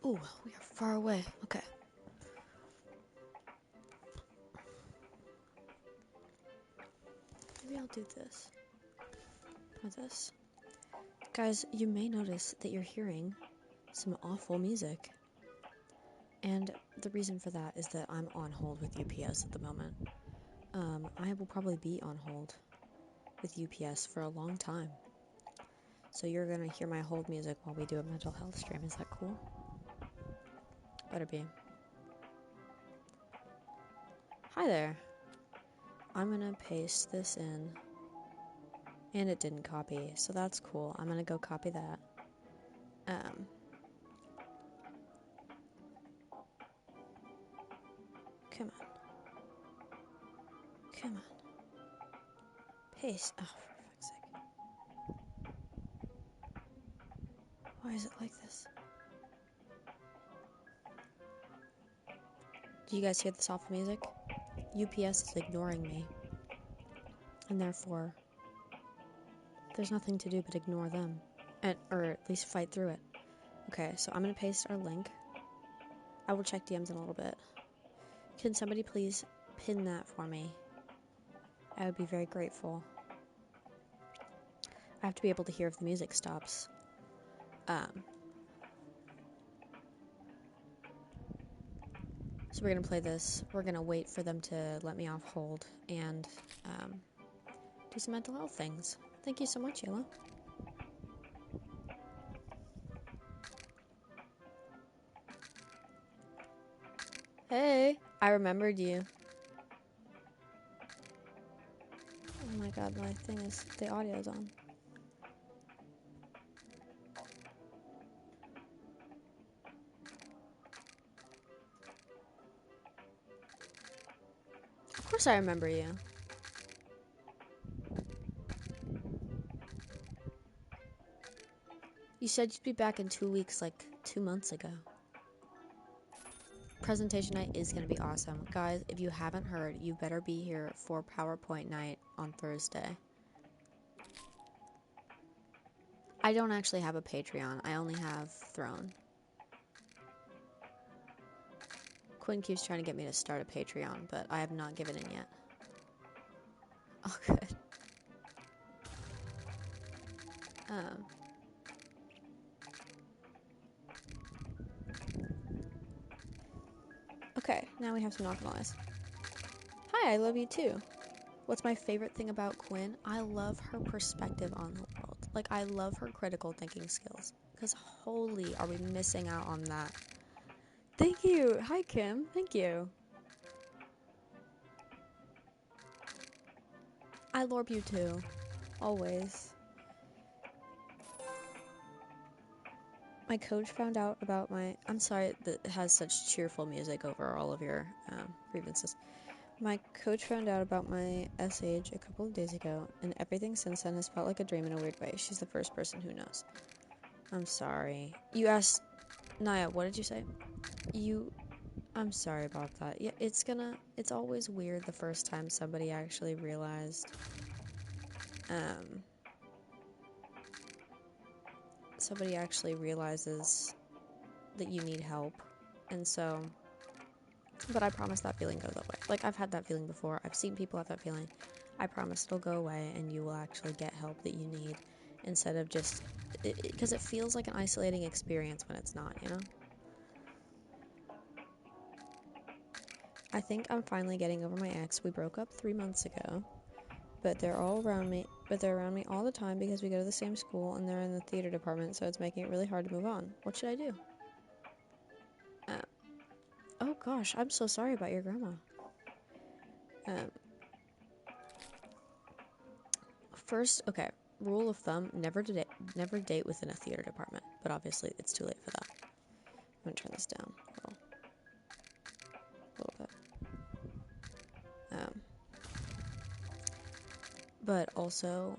Ooh, we are far away. Okay. Maybe I'll do this. Or this. Guys, you may notice that you're hearing some awful music. And the reason for that is that I'm on hold with UPS at the moment. I will probably be on hold with UPS for a long time. So you're gonna hear my hold music while we do a mental health stream. Is that cool? Better be. Hi there. I'm gonna paste this in. And it didn't copy, so that's cool. I'm gonna go copy that. Come on. Come on. Paste. Oh, for fuck's sake. Why is it like this? Do you guys hear the soft music? UPS is ignoring me. And therefore, there's nothing to do but ignore them. Or at least fight through it. Okay, so I'm gonna paste our link. I will check DMs in a little bit. Can somebody please pin that for me? I would be very grateful. I have to be able to hear if the music stops. So we're gonna play this. We're gonna wait for them to let me off hold and do some mental health things. Thank you so much, Yella. Hey, I remembered you. Oh my god, my thing is, the audio's on. Of course I remember you. You said you'd be back in 2 weeks, like 2 months ago. Presentation night is going to be awesome. Guys, if you haven't heard, you better be here for PowerPoint night on Thursday. I don't actually have a Patreon. I only have Throne. Quinn keeps trying to get me to start a Patreon, but I have not given in yet. Oh, good. Okay, now we have some knock noise. Hi, I love you too. What's my favorite thing about Quinn? I love her perspective on the world. Like, I love her critical thinking skills. Because holy, are we missing out on that. Thank you. Hi, Kim. Thank you. I lorb you too. Always. My coach found out about my... I'm sorry that it has such cheerful music over all of your grievances. My coach found out about my SH a couple of days ago, and everything since then has felt like a dream in a weird way. She's the first person who knows. I'm sorry. You asked... Naya, what did you say? I'm sorry about that. Yeah, it's always weird the first time somebody actually realized, somebody actually realizes that you need help, and so, but I promise that feeling goes away. Like, I've had that feeling before. I've seen people have that feeling. I promise it'll go away, and you will actually get help that you need, instead of just, because it feels like an isolating experience when it's not, you know? I think I'm finally getting over my ex. We broke up 3 months ago, but they're around me all the time because we go to the same school and they're in the theater department, so it's making it really hard to move on. What should I do? Oh gosh, I'm so sorry about your grandma. First, okay, rule of thumb, never date within a theater department, but obviously it's too late for that. I'm gonna turn this down a little bit. But also,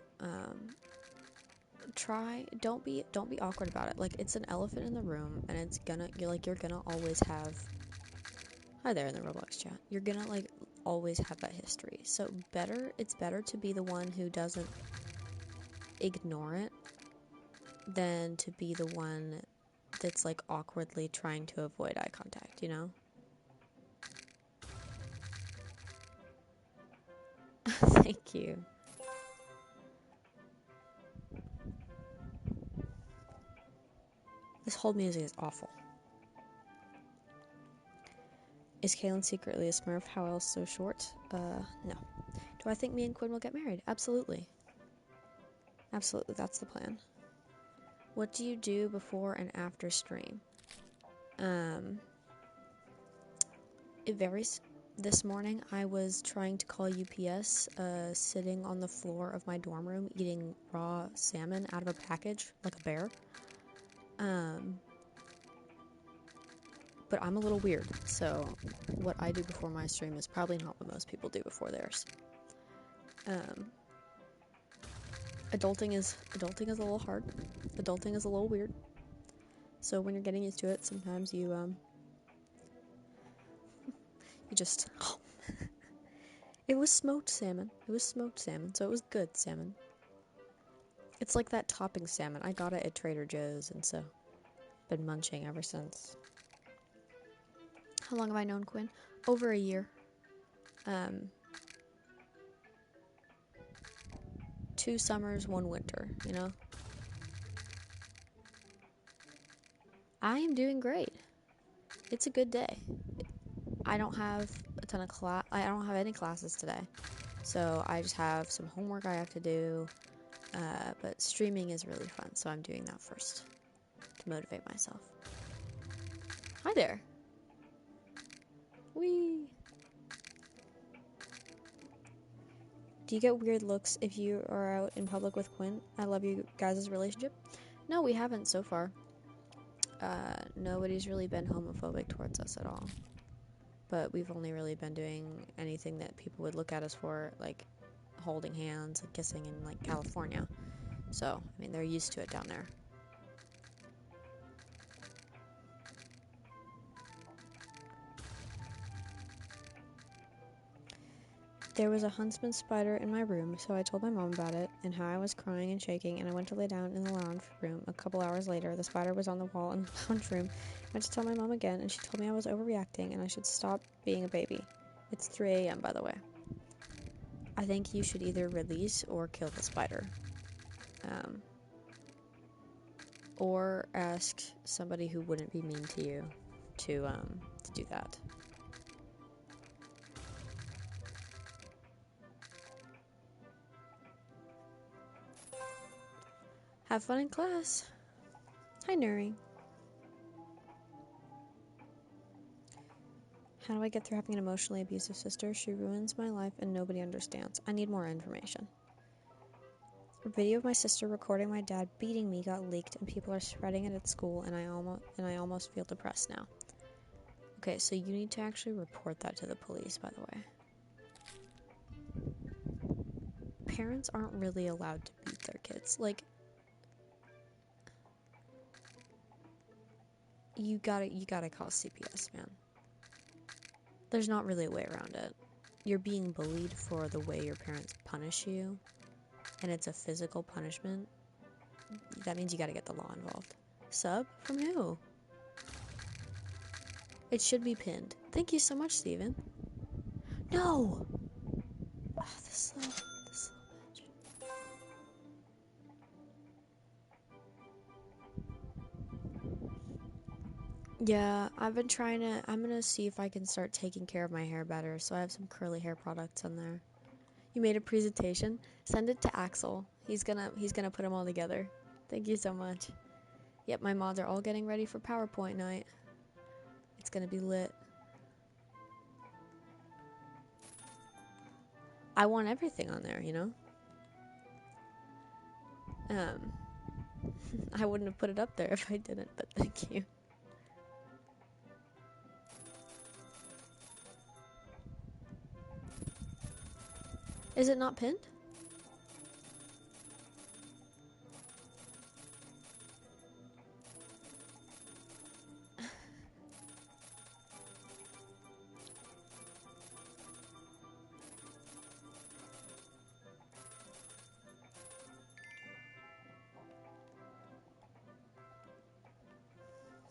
don't be awkward about it. Like, it's an elephant in the room, and you're gonna always have... Hi there in the Roblox chat. You're gonna, like, always have that history. So it's better to be the one who doesn't ignore it than to be the one that's like awkwardly trying to avoid eye contact, you know? Thank you. This whole music is awful. Is Kaelin secretly a Smurf? How else so short? No. Do I think me and Quinn will get married? Absolutely. Absolutely, that's the plan. What do you do before and after stream? It varies. This morning I was trying to call UPS, sitting on the floor of my dorm room eating raw salmon out of a package like a bear. But I'm a little weird, so what I do before my stream is probably not what most people do before theirs. Adulting is a little hard. Adulting is a little weird. So when you're getting used to it, sometimes you just It was smoked salmon. So it was good salmon. It's like that topping salmon. I got it at Trader Joe's, and so been munching ever since. How long have I known Quinn? Over a year. 2 summers, 1 winter, you know? I am doing great. It's a good day. I don't have a ton of I don't have any classes today. So I just have some homework I have to do. But streaming is really fun, so I'm doing that first to motivate myself. Hi there. Whee! Do you get weird looks if you are out in public with Quinn? I love you guys' relationship. No, we haven't so far. Nobody's really been homophobic towards us at all. But we've only really been doing anything that people would look at us for, like holding hands and kissing in like California. So, I mean, they're used to it down there. There was a huntsman spider in my room, so I told my mom about it and how I was crying and shaking, and I went to lay down in the lounge room. A couple hours later, the spider was on the wall in the lounge room. I went to tell my mom again, and she told me I was overreacting and I should stop being a baby. It's 3 a.m., by the way. I think you should either release or kill the spider. Or ask somebody who wouldn't be mean to you to do that. Have fun in class. Hi, Nuri. How do I get through having an emotionally abusive sister? She ruins my life and nobody understands. I need more information. A video of my sister recording my dad beating me got leaked and people are spreading it at school, and I almost feel depressed now. Okay, so you need to actually report that to the police, by the way. Parents aren't really allowed to beat their kids. Like, you gotta call CPS, man. There's not really a way around it. You're being bullied for the way your parents punish you, and it's a physical punishment. That means you gotta get the law involved. Sub? From who? It should be pinned. Thank you so much, Steven. No! Oh, this little bitch. Yeah, I'm gonna see if I can start taking care of my hair better, so I have some curly hair products on there. You made a presentation? Send it to Axel. He's gonna put them all together. Thank you so much. Yep, my mods are all getting ready for PowerPoint night. It's gonna be lit. I want everything on there, you know? I wouldn't have put it up there if I didn't, but thank you. Is it not pinned?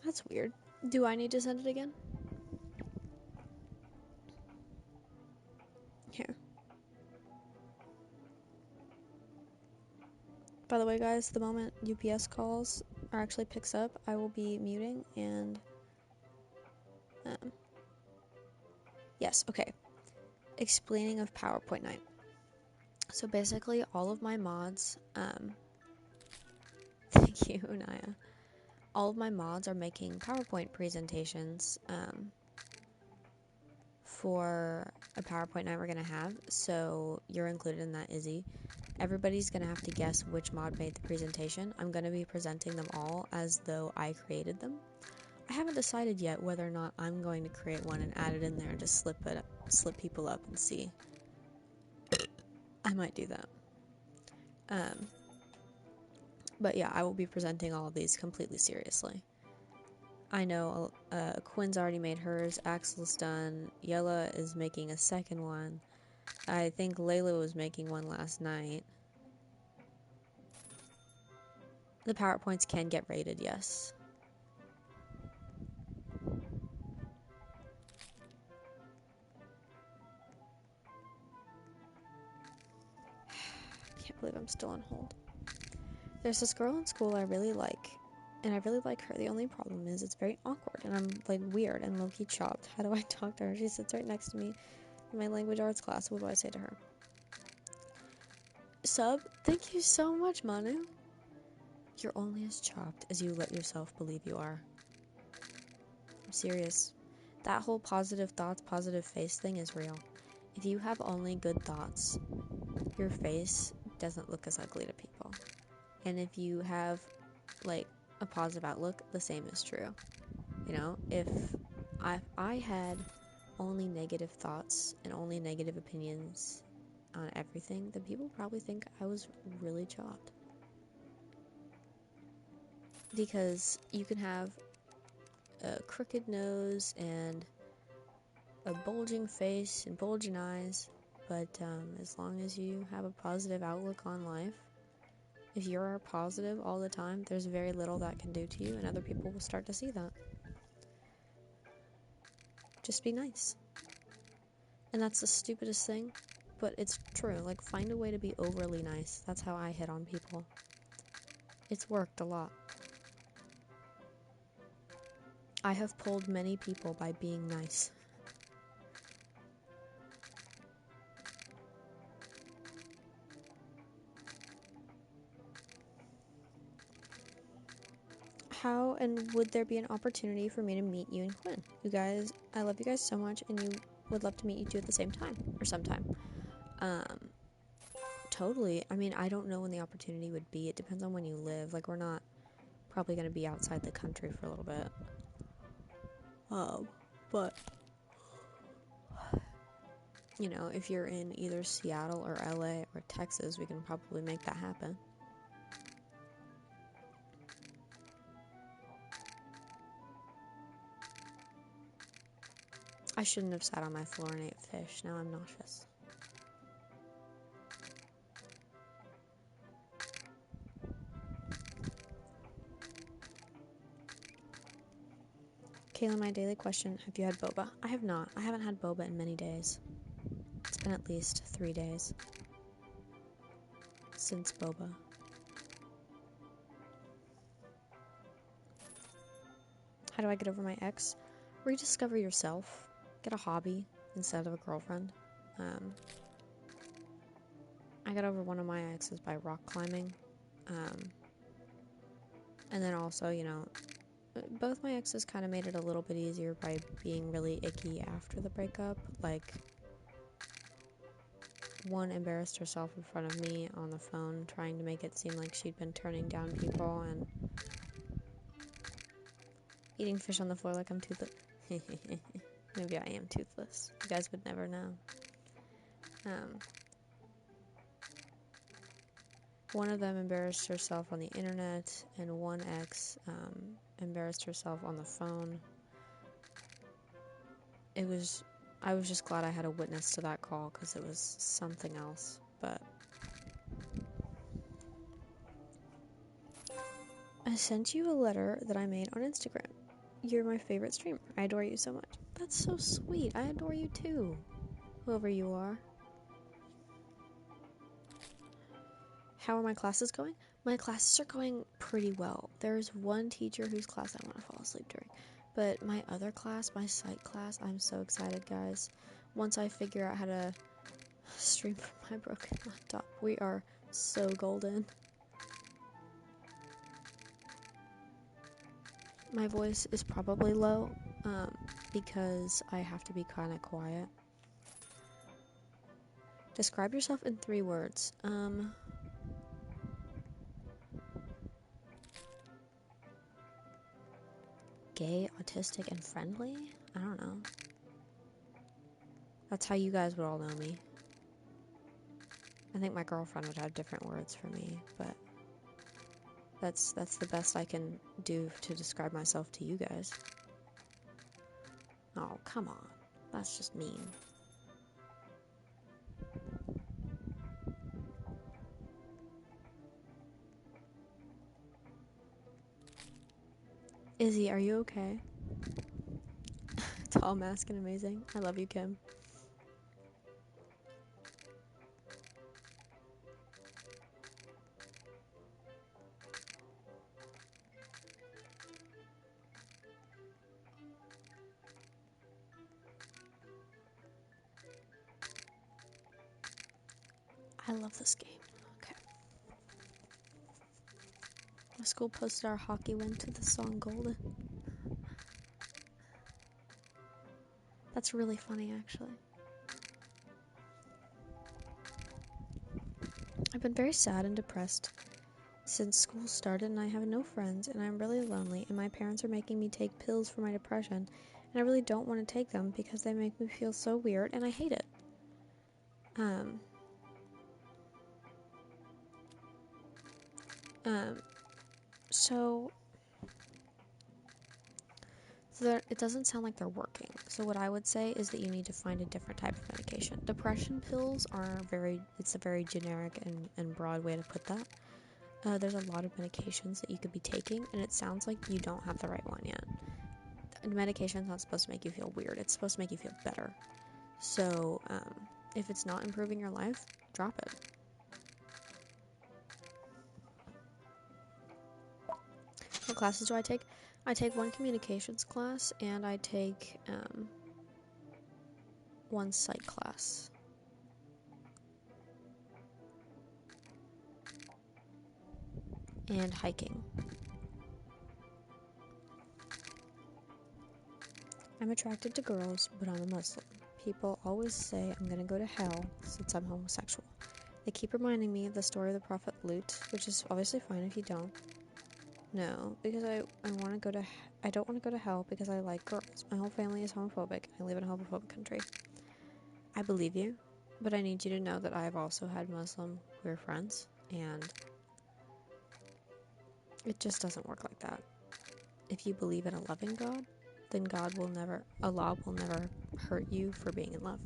That's weird. Do I need to send it again? Here. By the way, guys, the moment UPS calls or actually picks up, I will be muting and yes, okay. Explaining of PowerPoint night. So basically all of my mods, thank you, Naya. All of my mods are making PowerPoint presentations, for a PowerPoint night we're gonna have, so you're included in that, Izzy. Everybody's gonna have to guess which mod made the presentation. I'm gonna be presenting them all as though I created them. I haven't decided yet whether or not I'm going to create one and add it in there and just slip people up and see. I might do that. But yeah, I will be presenting all of these completely seriously. I know Quinn's already made hers, Axel's done, Yella is making a second one. I think Layla was making one last night. The PowerPoints can get rated, yes. Can't believe I'm still on hold. There's this girl in school I really like, and I really like her. The only problem is it's very awkward, and I'm like weird and low-key chopped. How do I talk to her? She sits right next to me in my language arts class. What do I say to her? Sub, thank you so much, Manu. You're only as chopped as you let yourself believe you are. I'm serious. That whole positive thoughts, positive face thing is real. If you have only good thoughts, your face doesn't look as ugly to people. And if you have, like, a positive outlook, the same is true. You know, if I had only negative thoughts and only negative opinions on everything, then people probably think I was really chopped. Because you can have a crooked nose and a bulging face and bulging eyes, but as long as you have a positive outlook on life, if you're positive all the time, there's very little that can do to you, and other people will start to see that. Just be nice. And that's the stupidest thing, but it's true. Like, find a way to be overly nice. That's how I hit on people. It's worked a lot. I have pulled many people by being nice. How and would there be an opportunity for me to meet you and Quinn? You guys, I love you guys so much, and you would love to meet you two at the same time, or sometime. Totally. I mean, I don't know when the opportunity would be. It depends on when you live. Like, we're not probably going to be outside the country for a little bit. But, you know, if you're in either Seattle or LA or Texas, we can probably make that happen. I shouldn't have sat on my floor and ate fish. Now I'm nauseous. Kaelin, my daily question, have you had boba? I have not. I haven't had boba in many days. It's been at least 3 days since boba. How do I get over my ex? Rediscover yourself. Get a hobby instead of a girlfriend. I got over one of my exes by rock climbing. And then also, you know, both my exes kind of made it a little bit easier by being really icky after the breakup. Like, one embarrassed herself in front of me on the phone, trying to make it seem like she'd been turning down people and eating fish on the floor like I'm toothless. Maybe I am toothless. You guys would never know. One of them embarrassed herself on the internet, and one ex embarrassed herself on the phone. I was just glad I had a witness to that call, because it was something else. But I sent you a letter that I made on Instagram. You're my favorite streamer. I adore you so much. That's so sweet. I adore you too. Whoever you are. How are my classes going? My classes are going pretty well. There's one teacher whose class I want to fall asleep during. But my other class, my psych class, I'm so excited, guys. Once I figure out how to stream from my broken laptop, we are so golden. My voice is probably low, because I have to be kind of quiet. Describe yourself in 3 words. Gay, autistic, and friendly? I don't know. That's how you guys would all know me. I think my girlfriend would have different words for me, but that's the best I can do to describe myself to you guys. Oh, come on. That's just mean. Izzy, are you okay? Tall, mask, and amazing. I love you, Kim. I love this game. Okay. The school posted our hockey win to the song Golden. That's really funny, actually. I've been very sad and depressed since school started, and I have no friends, and I'm really lonely, and my parents are making me take pills for my depression, and I really don't want to take them because they make me feel so weird, and I hate it. So it doesn't sound like they're working. So what I would say is that you need to find a different type of medication. Depression pills are it's a very generic and broad way to put that. There's a lot of medications that you could be taking, and it sounds like you don't have the right one yet. Medication's not supposed to make you feel weird. It's supposed to make you feel better. So, if it's not improving your life, drop it. What classes do I take? I take one communications class, and I take, one psych class. And hiking. I'm attracted to girls, but I'm a Muslim. People always say I'm gonna go to hell since I'm homosexual. They keep reminding me of the story of the Prophet Lut, which is obviously fine if you don't. No, because I don't want to go to hell because I like girls. My whole family is homophobic. I live in a homophobic country. I believe you, but I need you to know that I've also had Muslim queer friends, and it just doesn't work like that. If you believe in a loving God, then Allah will never hurt you for being in love.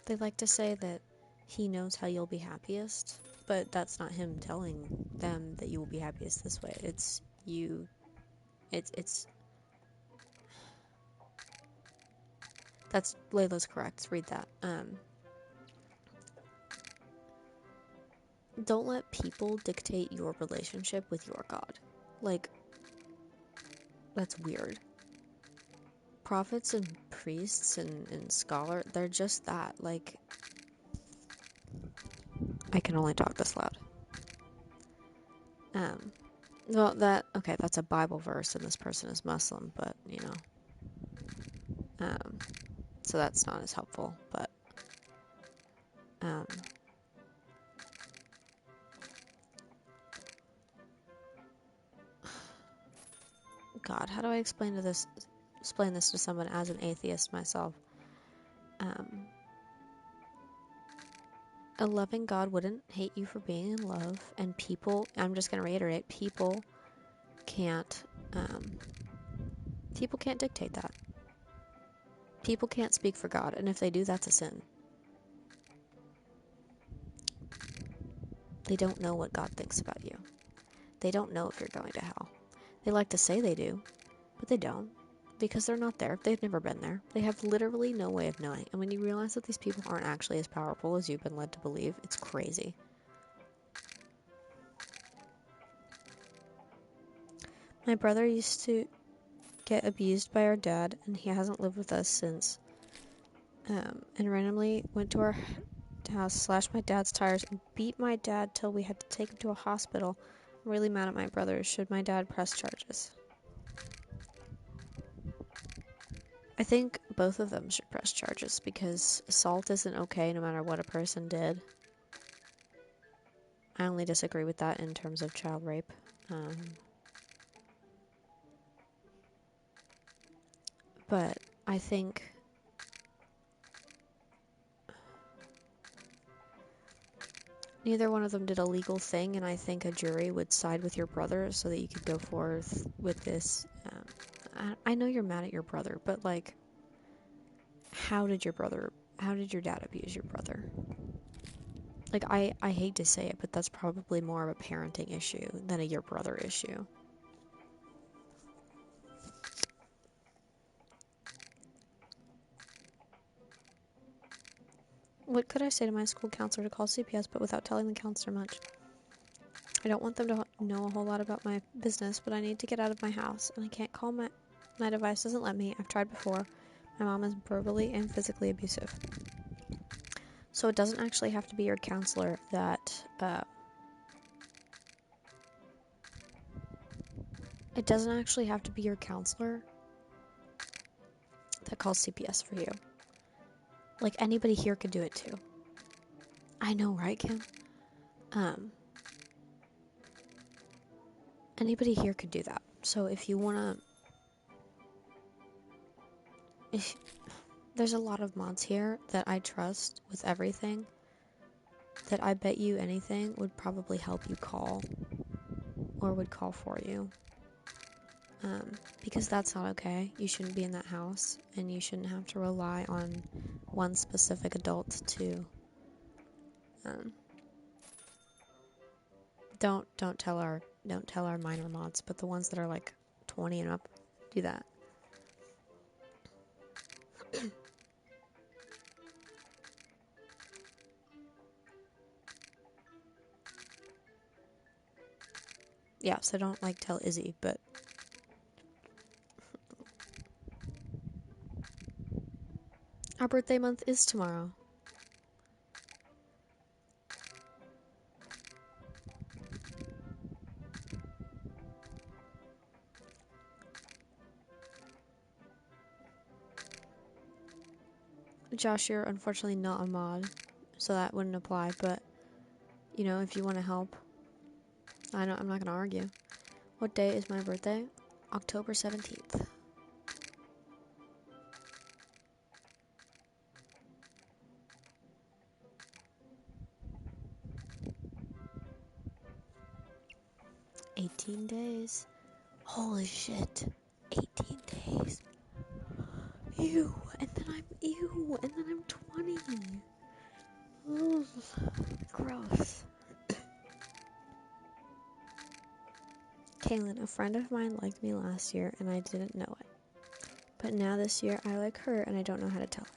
They like to say that He knows how you'll be happiest, but that's not Him telling them that you will be happiest this way. It's you. That's Layla's correct. Read that. Don't let people dictate your relationship with your God. Like, that's weird. Prophets and priests and scholars, they're just that. Like, I can only talk this loud. Well, that's a Bible verse, and this person is Muslim, but, so that's not as helpful, but, God, how do I explain this to someone as an atheist myself? A loving God wouldn't hate you for being in love, and I'm just going to reiterate, people can't dictate that. People can't speak for God, and if they do, that's a sin. They don't know what God thinks about you. They don't know if you're going to hell. They like to say they do, but they don't. Because they're not there. They've never been there. They have literally no way of knowing. And when you realize that these people aren't actually as powerful as you've been led to believe, it's crazy. My brother used to get abused by our dad, and he hasn't lived with us since. And randomly went to our house, slashed my dad's tires, and beat my dad till we had to take him to a hospital. I'm really mad at my brother. Should my dad press charges? I think both of them should press charges because assault isn't okay no matter what a person did. I only disagree with that in terms of child rape. But I think neither one of them did a legal thing, and I think a jury would side with your brother so that you could go forth with this. I know you're mad at your brother, but like, how did your dad abuse your brother? Like, I hate to say it, but that's probably more of a parenting issue than a your brother issue. What could I say to my school counselor to call CPS, but without telling the counselor much? I don't want them to know a whole lot about my business, but I need to get out of my house, and I can't call my device doesn't let me. I've tried before. My mom is verbally and physically abusive. So it doesn't actually have to be your counselor that, it doesn't actually have to be your counselor that calls CPS for you. Like, anybody here could do it too. I know, right, Kim? Anybody here could do that. So if you wanna, there's a lot of mods here that I trust with everything that I bet you anything would probably help you call or would call for you. Because that's not okay. You shouldn't be in that house, and you shouldn't have to rely on one specific adult to, don't tell our minor mods, but the ones that are like 20 and up, do that. Yeah, so don't like tell Izzy, but our birthday month is tomorrow. Josh, you're unfortunately not a mod, so that wouldn't apply, but, you know, if you want to help, I'm not going to argue. What day is my birthday? October 17th. $18. Holy shit. 18 days. Ew. And then I'm 20. Ugh. Gross. Kaelin, a friend of mine liked me last year and I didn't know it. But now this year I like her and I don't know how to tell her.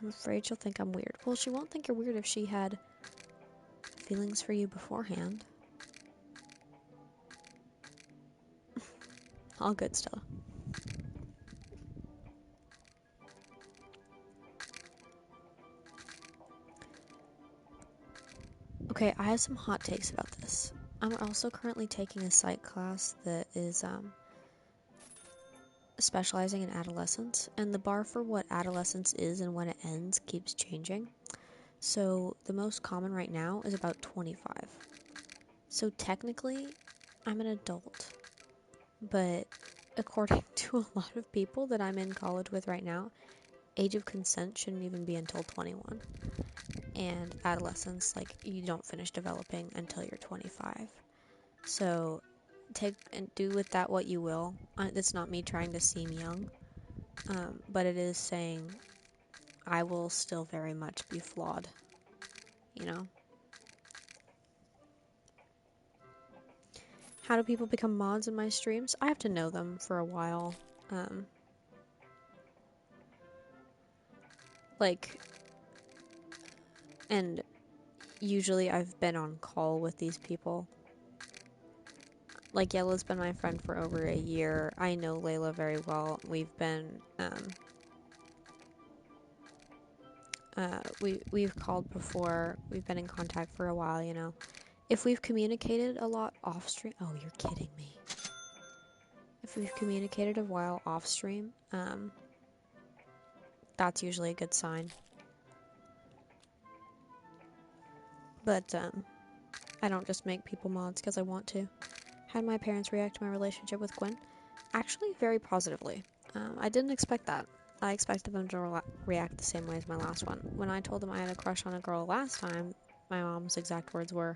I'm afraid she'll think I'm weird. Well, she won't think you're weird if she had feelings for you beforehand. All good, Stella. Okay, I have some hot takes about this. I'm also currently taking a psych class that is specializing in adolescence, and the bar for what adolescence is and when it ends keeps changing. So the most common right now is about 25. So technically, I'm an adult, but according to a lot of people that I'm in college with right now, age of consent shouldn't even be until 21. And adolescence, like, you don't finish developing until you're 25. So take and do with that what you will. It's not me trying to seem young, but it is saying I will still very much be flawed, you know? How do people become mods in my streams? I have to know them for a while. Like, and usually I've been on call with these people. Like, Yella's been my friend for over a year. I know Layla very well. We've been, we've called before. We've been in contact for a while, you know. If we've communicated a lot off stream, oh, you're kidding me. If we've communicated a while off stream, that's usually a good sign. But, I don't just make people mods because I want to. How did my parents react to my relationship with Gwen? Actually, very positively. I didn't expect that. I expected them to react the same way as my last one. When I told them I had a crush on a girl last time, my mom's exact words were,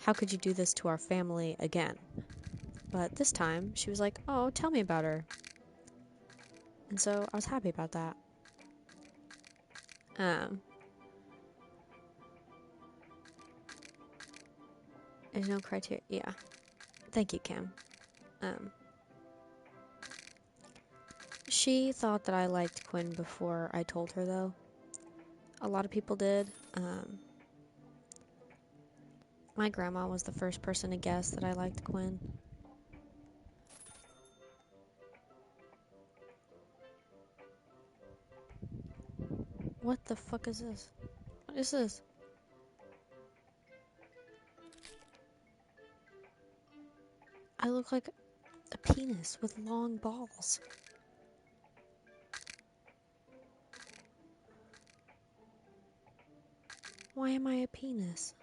"How could you do this to our family again?" But this time, she was like, "Oh, tell me about her." And so I was happy about that. There's no criteria. Yeah. Thank you, Cam. She thought that I liked Quinn before I told her, though. A lot of people did. My grandma was the first person to guess that I liked Quinn. What the fuck is this? What is this? I look like a penis with long balls. Why am I a penis?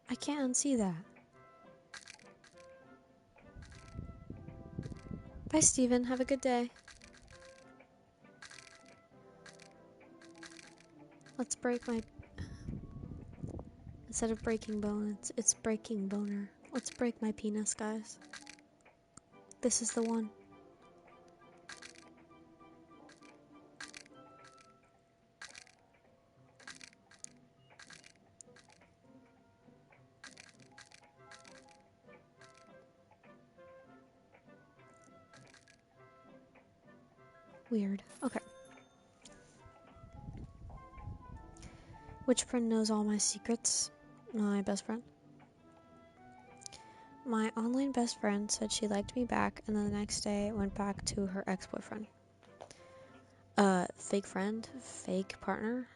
I can't unsee that. Bye, Steven. Have a good day. Let's break my... Instead of breaking bone, it's breaking boner. Let's break my penis, guys. This is the one. Weird. Okay. Which friend knows all my secrets? My best friend. My online best friend said she liked me back, and then the next day went back to her ex-boyfriend. Fake friend, fake partner.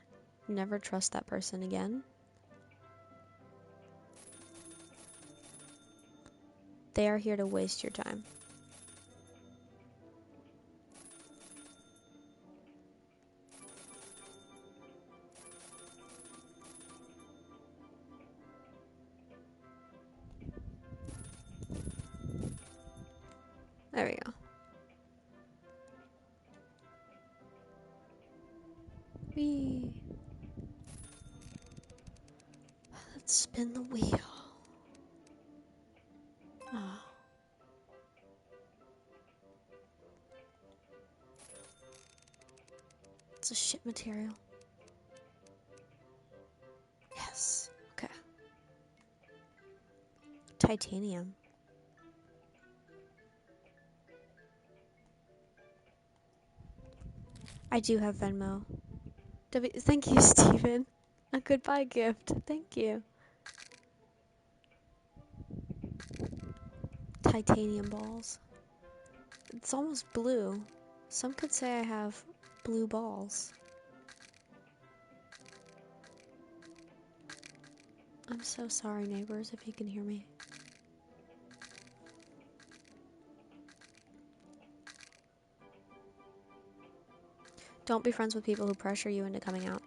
Never trust that person again. They are here to waste your time. There we go. Whee! Let's spin the wheel. Oh. It's a shit material. Yes. Okay. Titanium. I do have Venmo. Thank you, Steven. A goodbye gift. Thank you. Titanium balls. It's almost blue. Some could say I have blue balls. I'm so sorry, neighbors, if you can hear me. Don't be friends with people who pressure you into coming out.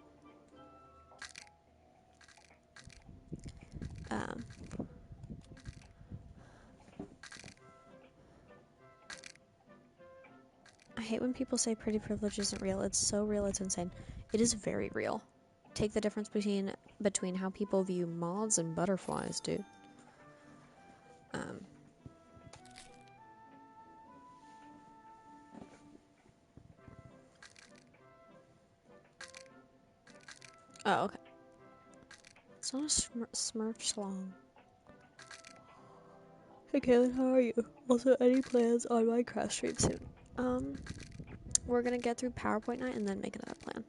I hate when people say pretty privilege isn't real. It's so real, it's insane. It is very real. Take the difference between how people view moths and butterflies, dude. Oh, okay. It's not a Smurf song. Hey Kaelin, how are you? Also, any plans on Minecraft stream soon? We're gonna get through PowerPoint night and then make another plan.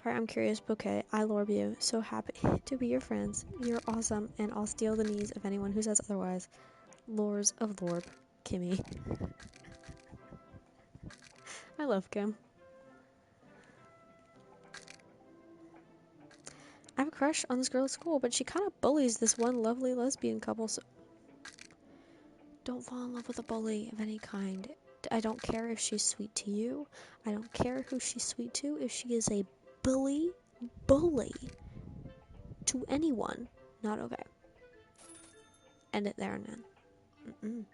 Sorry, I'm curious, Bouquet. I love you. So happy to be your friends. You're awesome, and I'll steal the knees of anyone who says otherwise. Lores of Lorb, Kimmy. I love Kim. I have a crush on this girl at school, but she kind of bullies this one lovely lesbian couple, so don't fall in love with a bully of any kind. I don't care if she's sweet to you. I don't care who she's sweet to. If she is a bully to anyone, not okay. End it there and then.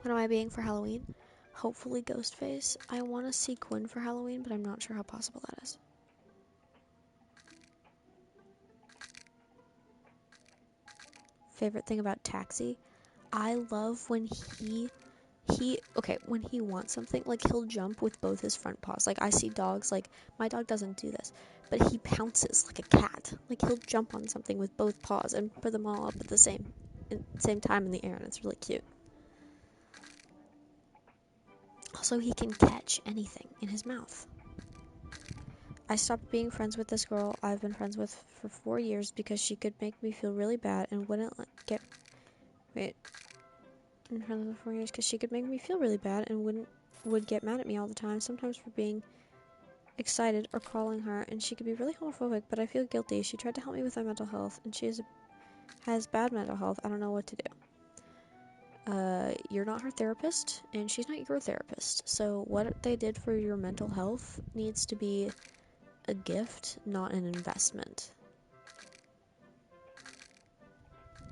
What am I being for Halloween? Hopefully Ghostface. I want to see Quinn for Halloween, but I'm not sure how possible that is. Favorite thing about Taxi? I love when when he wants something, like, he'll jump with both his front paws. Like, I see dogs, like, my dog doesn't do this, but he pounces like a cat. Like, he'll jump on something with both paws and put them all up at the same time in the air, and it's really cute. Also, he can catch anything in his mouth. I stopped being friends with this girl I've been friends with for 4 years because she could make me feel really bad and wouldn't in front of 4 years because she could make me feel really bad and would get mad at me all the time, sometimes for being excited or calling her, and she could be really homophobic, but I feel guilty. She tried to help me with my mental health, and she has bad mental health. I don't know what to do. You're not her therapist, and she's not your therapist, so what they did for your mental health needs to be a gift, not an investment.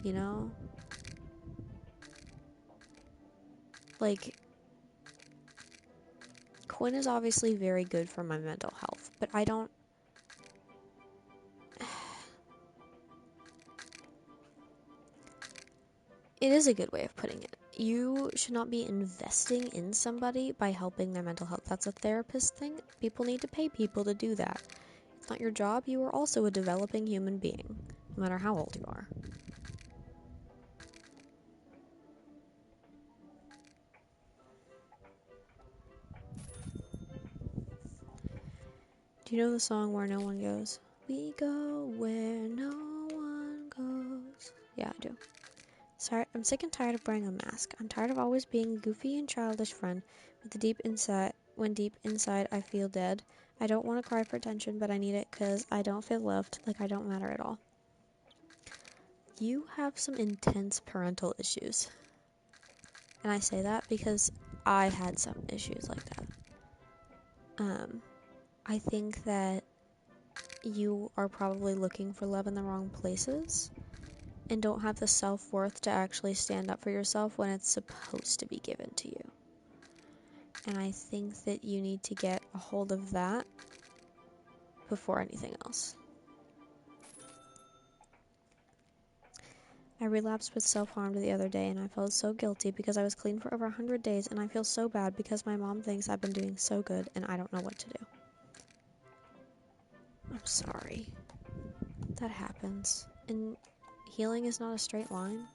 You know? Like, Quinn is obviously very good for my mental health, but I don't... It is a good way of putting it. You should not be investing in somebody by helping their mental health. That's a therapist thing. People need to pay people to do that. It's not your job. You are also a developing human being, no matter how old you are. Do you know the song Where No One Goes? We go where no one goes. Yeah, I do. Sorry, I'm sick and tired of wearing a mask. I'm tired of always being a goofy and childish friend when deep inside I feel dead. I don't want to cry for attention, but I need it because I don't feel loved, like I don't matter at all. You have some intense parental issues. And I say that because I had some issues like that. I think that you are probably looking for love in the wrong places and don't have the self-worth to actually stand up for yourself when it's supposed to be given to you. And I think that you need to get a hold of that before anything else. I relapsed with self-harm the other day and I felt so guilty because I was clean for over 100 days and I feel so bad because my mom thinks I've been doing so good and I don't know what to do. I'm sorry. That happens. And healing is not a straight line.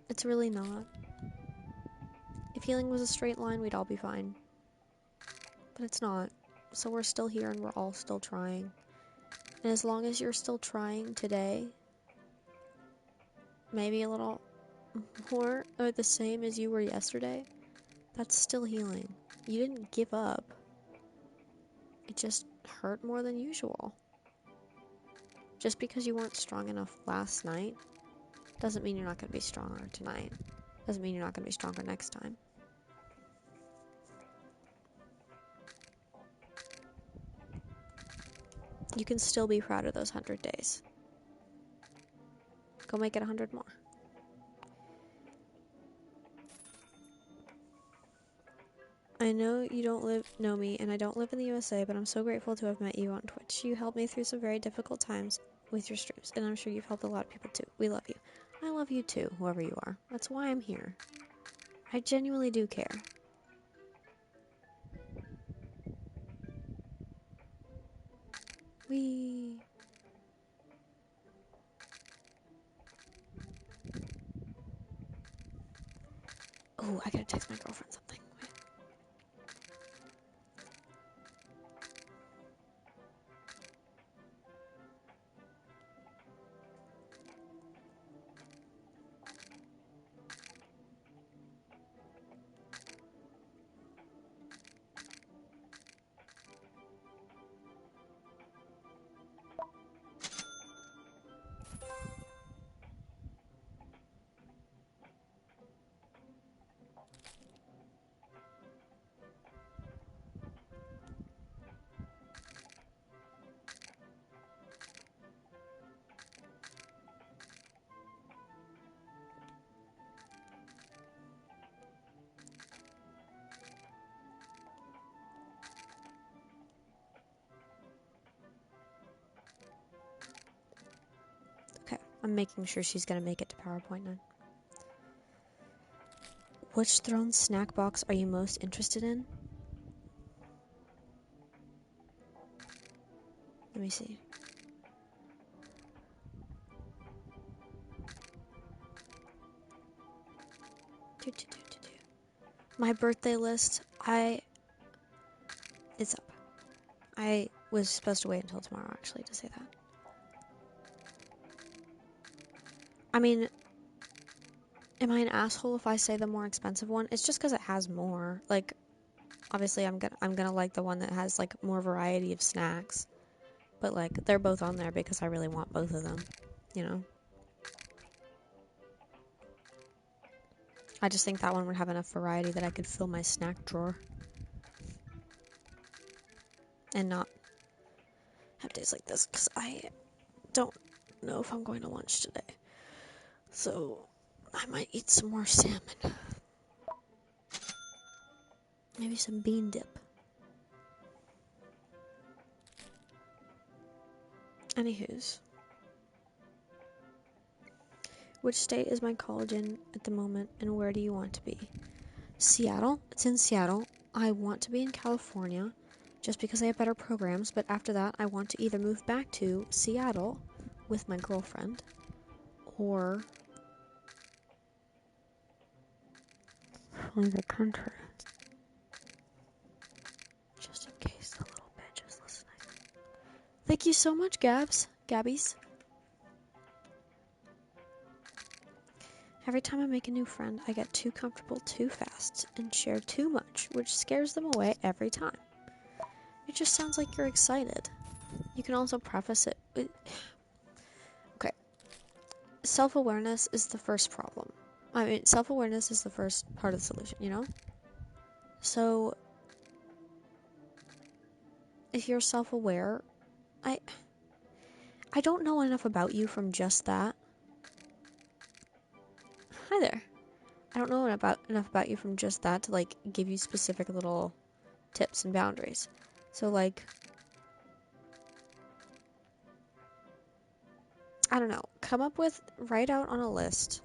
It's really not. If healing was a straight line, we'd all be fine. But it's not. So we're still here and we're all still trying. And as long as you're still trying today, maybe a little more or the same as you were yesterday, that's still healing. You didn't give up. It just hurt more than usual. Just because you weren't strong enough last night doesn't mean you're not going to be stronger tonight. Doesn't mean you're not going to be stronger next time. You can still be proud of those 100 days. Go make it 100 more. I know you don't know me, and I don't live in the USA, but I'm so grateful to have met you on Twitch. You helped me through some very difficult times with your streams, and I'm sure you've helped a lot of people too. We love you. I love you too, whoever you are. That's why I'm here. I genuinely do care. Wee. Oh, I gotta text my girlfriend something. Wait. Okay, I'm making sure she's gonna make it to PowerPoint 9. Which Throne snack box are you most interested in? Let me see. My birthday list, it's up. I was supposed to wait until tomorrow, actually, to say that. I mean, am I an asshole if I say the more expensive one? It's just because it has more. Like, obviously, I'm gonna like the one that has like more variety of snacks. But like, they're both on there because I really want both of them. You know. I just think that one would have enough variety that I could fill my snack drawer and not have days like this because I don't know if I'm going to lunch today. So I might eat some more salmon. Maybe some bean dip. Anywho's. Which state is my college in at the moment and where do you want to be? Seattle. It's in Seattle. I want to be in California just because they have better programs, but after that I want to either move back to Seattle with my girlfriend or leave the country. Just in case the little bitch is listening. Thank you so much, Gabbies. Every time I make a new friend, I get too comfortable too fast and share too much, which scares them away every time. It just sounds like you're excited. You can also preface it with... Okay. Self-awareness is the first problem. I mean, self-awareness is the first part of the solution, you know? So, if you're self-aware, I don't know enough about you from just that. Hi there. I don't know enough about you from just that to, like, give you specific little tips and boundaries. So, like... I don't know. Write out on a list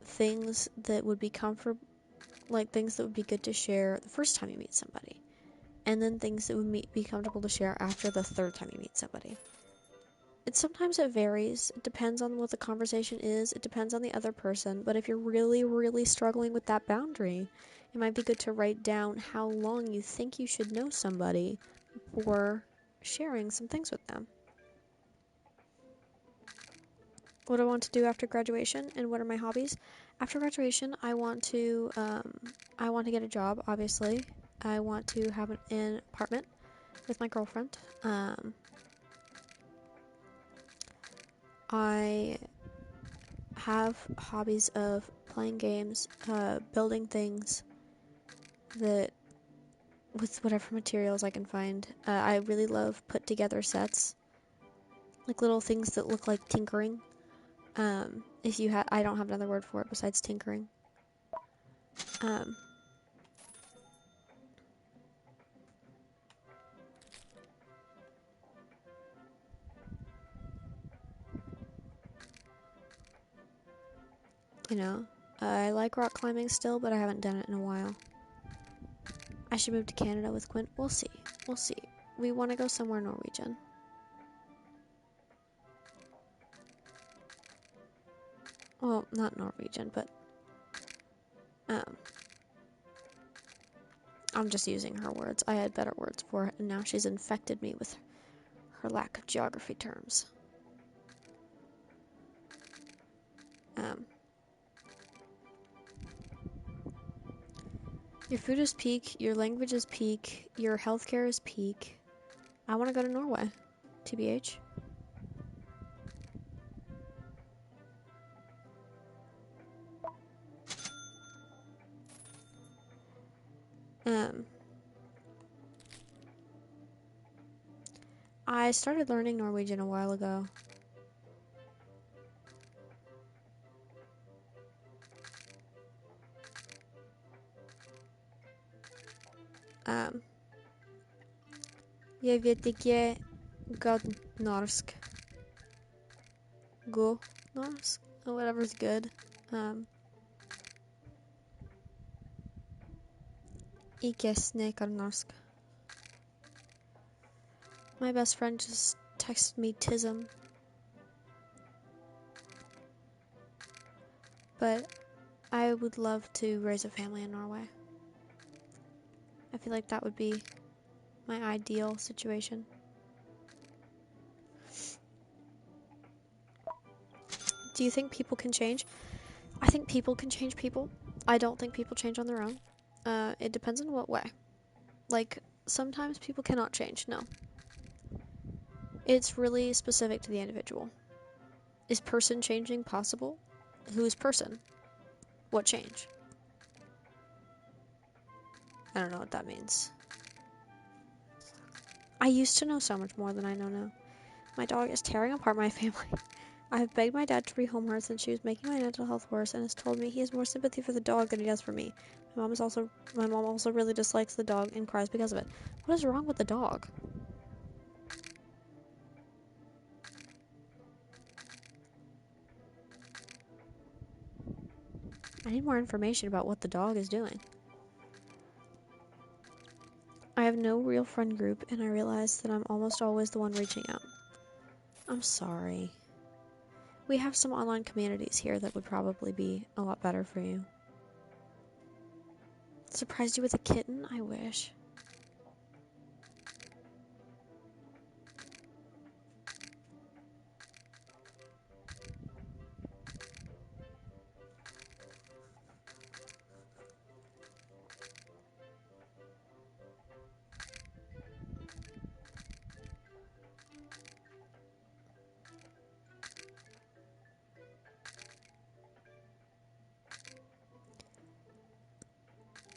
things that would be things that would be good to share the first time you meet somebody. And then things that would be comfortable to share after the third time you meet somebody. Sometimes it varies. It depends on what the conversation is. It depends on the other person. But if you're really, really struggling with that boundary, it might be good to write down how long you think you should know somebody before sharing some things with them. What do I want to do after graduation and what are my hobbies? After graduation, I want to get a job, obviously. I want to have an apartment with my girlfriend. I have hobbies of playing games, building things with whatever materials I can find. I really love put together sets, like little things that look like tinkering. I don't have another word for it besides tinkering. You know, I like rock climbing still, but I haven't done it in a while. I should move to Canada with Quinn. We'll see. we want to go somewhere Norwegian. Well, not Norwegian, but I'm just using her words. I had better words for it, and now she's infected me with her lack of geography terms. Your food is peak, your language is peak, your healthcare is peak. I want to go to Norway, TBH. I started learning Norwegian a while ago. Jeg vet ikke godt norsk. God norsk? Or whatever's good. Ikke snakker norsk. My best friend just texted me tism. But I would love to raise a family in Norway. I feel like that would be my ideal situation. Do you think people can change? I think people can change people. I don't think people change on their own. It depends on what way. Like, sometimes people cannot change, no. It's really specific to the individual. Is person changing possible? Who is person? What change? I don't know what that means. I used to know so much more than I know now. My dog is tearing apart my family. I have begged my dad to rehome her since she was making my mental health worse and has told me he has more sympathy for the dog than he does for me. My mom also really dislikes the dog and cries because of it. What is wrong with the dog? I need more information about what the dog is doing. I have no real friend group, and I realize that I'm almost always the one reaching out. I'm sorry. We have some online communities here that would probably be a lot better for you. Surprised you with a kitten? I wish.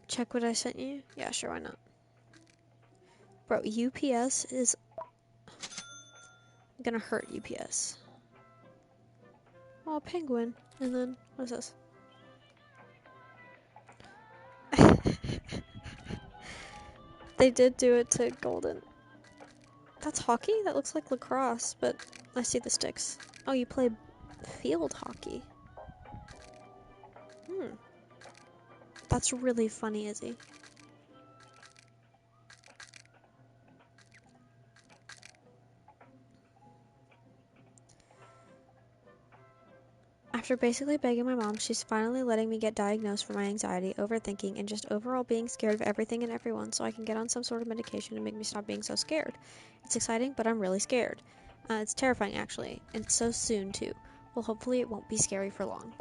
Check what I sent you? Yeah, sure, why not? Bro, UPS is gonna hurt UPS. Oh, penguin. And then, what is this? They did do it to Golden. That's hockey? That looks like lacrosse, but I see the sticks. Oh, you play field hockey. That's really funny, Izzy. After basically begging my mom, she's finally letting me get diagnosed for my anxiety, overthinking, and just overall being scared of everything and everyone so I can get on some sort of medication and make me stop being so scared. It's exciting, but I'm really scared. It's terrifying, actually, and it's so soon, too. Well, hopefully it won't be scary for long.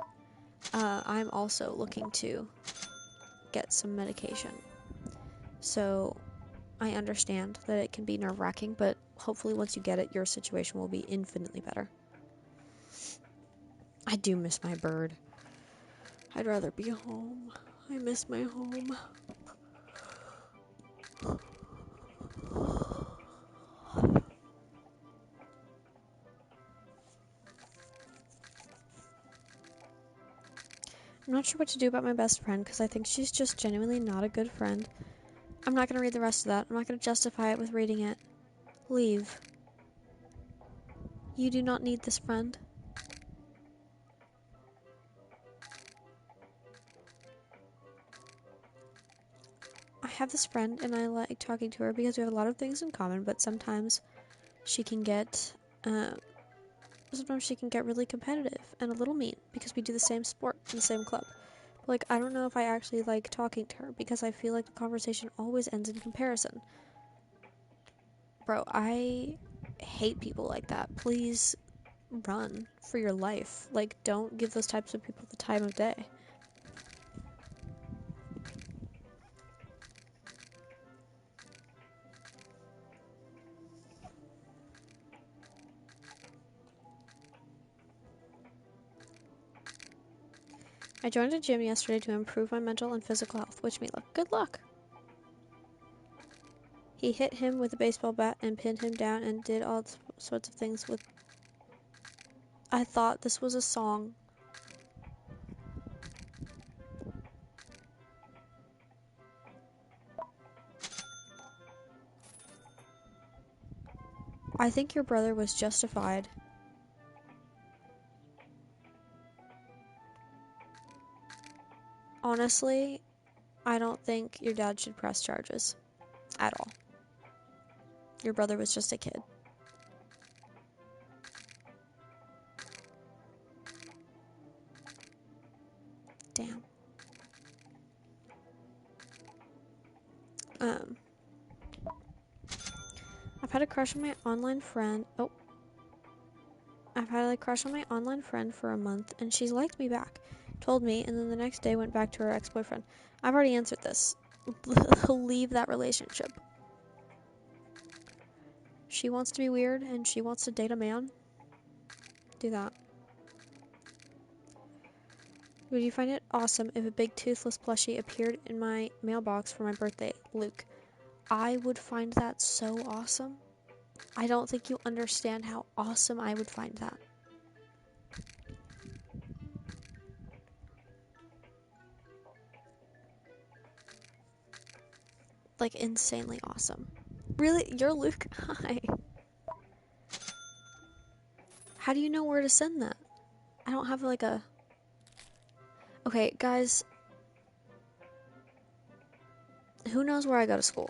I'm also looking to get some medication. So I understand that it can be nerve-wracking, but hopefully once you get it, your situation will be infinitely better. I do miss my bird. I'd rather be home. I miss my home. I'm not sure what to do about my best friend because I think she's just genuinely not a good friend. I'm not going to read the rest of that. I'm not going to justify it with reading it. Leave. You do not need this friend. I have this friend and I like talking to her because we have a lot of things in common, but sometimes she can get really competitive and a little mean because we do the same sport in the same club. Like, I don't know if I actually like talking to her because I feel like the conversation always ends in comparison. Bro, I hate people like that. Please run for your life. Like, don't give those types of people the time of day. I joined a gym yesterday to improve my mental and physical health. Wish me luck. Good luck. He hit him with a baseball bat and pinned him down and did all sorts of things with... I thought this was a song. I think your brother was justified. Honestly, I don't think your dad should press charges. At all. Your brother was just a kid. Damn. I've had a crush on my online friend. I've had a crush on my online friend for a month, and she's liked me back. Told me, and then the next day went back to her ex-boyfriend. I've already answered this. Leave that relationship. She wants to be weird, and she wants to date a man. Do that. Would you find it awesome if a big toothless plushie appeared in my mailbox for my birthday, Luke? I would find that so awesome. I don't think you understand how awesome I would find that. Like, insanely awesome. Really? You're Luke? Hi. How do you know where to send that? I don't have like a... Okay, guys. Who knows where I go to school?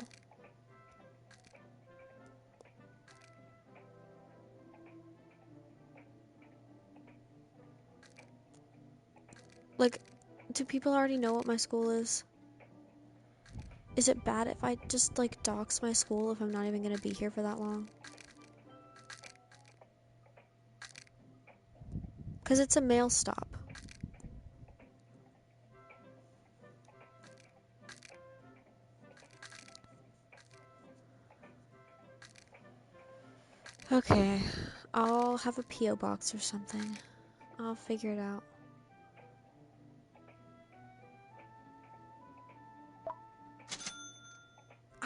Like, do people already know what my school is? Is it bad if I just, like, dox my school if I'm not even gonna be here for that long? Because it's a mail stop. Okay, I'll have a P.O. box or something. I'll figure it out.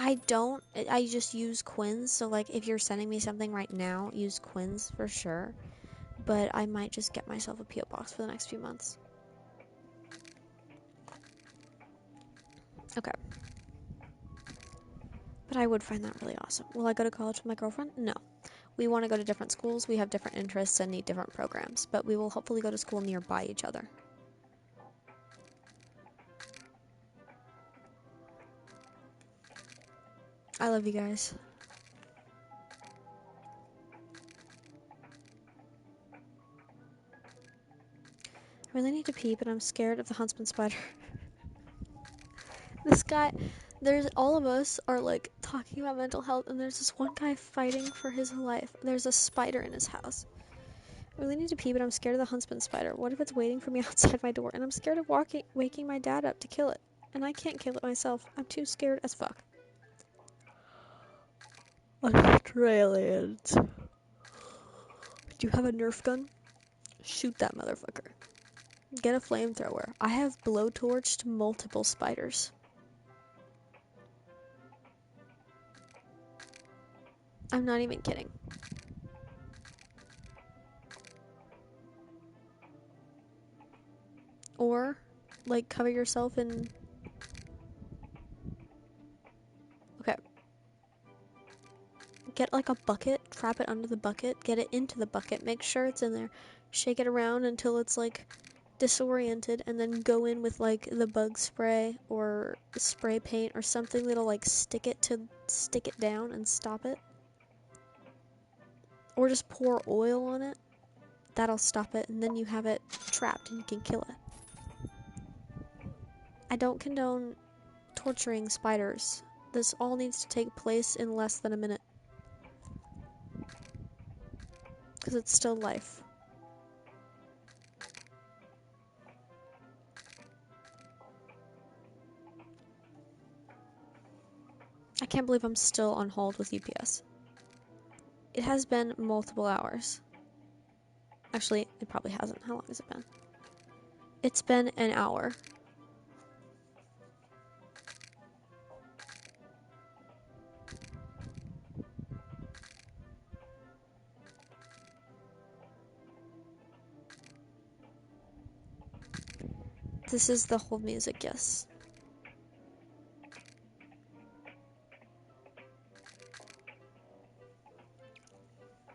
I just use Quinn's, so like if you're sending me something right now, use Quinn's for sure. But I might just get myself a P.O. box for the next few months. Okay. But I would find that really awesome. Will I go to college with my girlfriend? No. We want to go to different schools, we have different interests and need different programs, but we will hopefully go to school nearby each other. I love you guys. I really need to pee, but I'm scared of the huntsman spider. This guy, all of us are like talking about mental health, and there's this one guy fighting for his life. There's a spider in his house. I really need to pee, but I'm scared of the huntsman spider. What if it's waiting for me outside my door, and I'm scared of waking my dad up to kill it, and I can't kill it myself. I'm too scared as fuck. Australians. Do you have a Nerf gun? Shoot that motherfucker. Get a flamethrower. I have blowtorched multiple spiders. I'm not even kidding. Or, like, cover yourself in... Okay. Get, like, a bucket, trap it under the bucket, get it into the bucket, make sure it's in there, shake it around until it's, like, disoriented and then go in with like the bug spray or spray paint or something that'll like stick it down and stop it. Or just pour oil on it. That'll stop it, and then you have it trapped and you can kill it. I don't condone torturing spiders. This all needs to take place in less than a minute. Because it's still life. I can't believe I'm still on hold with UPS. It has been multiple hours. Actually, it probably hasn't. How long has it been? It's been an hour. This is the whole music, yes.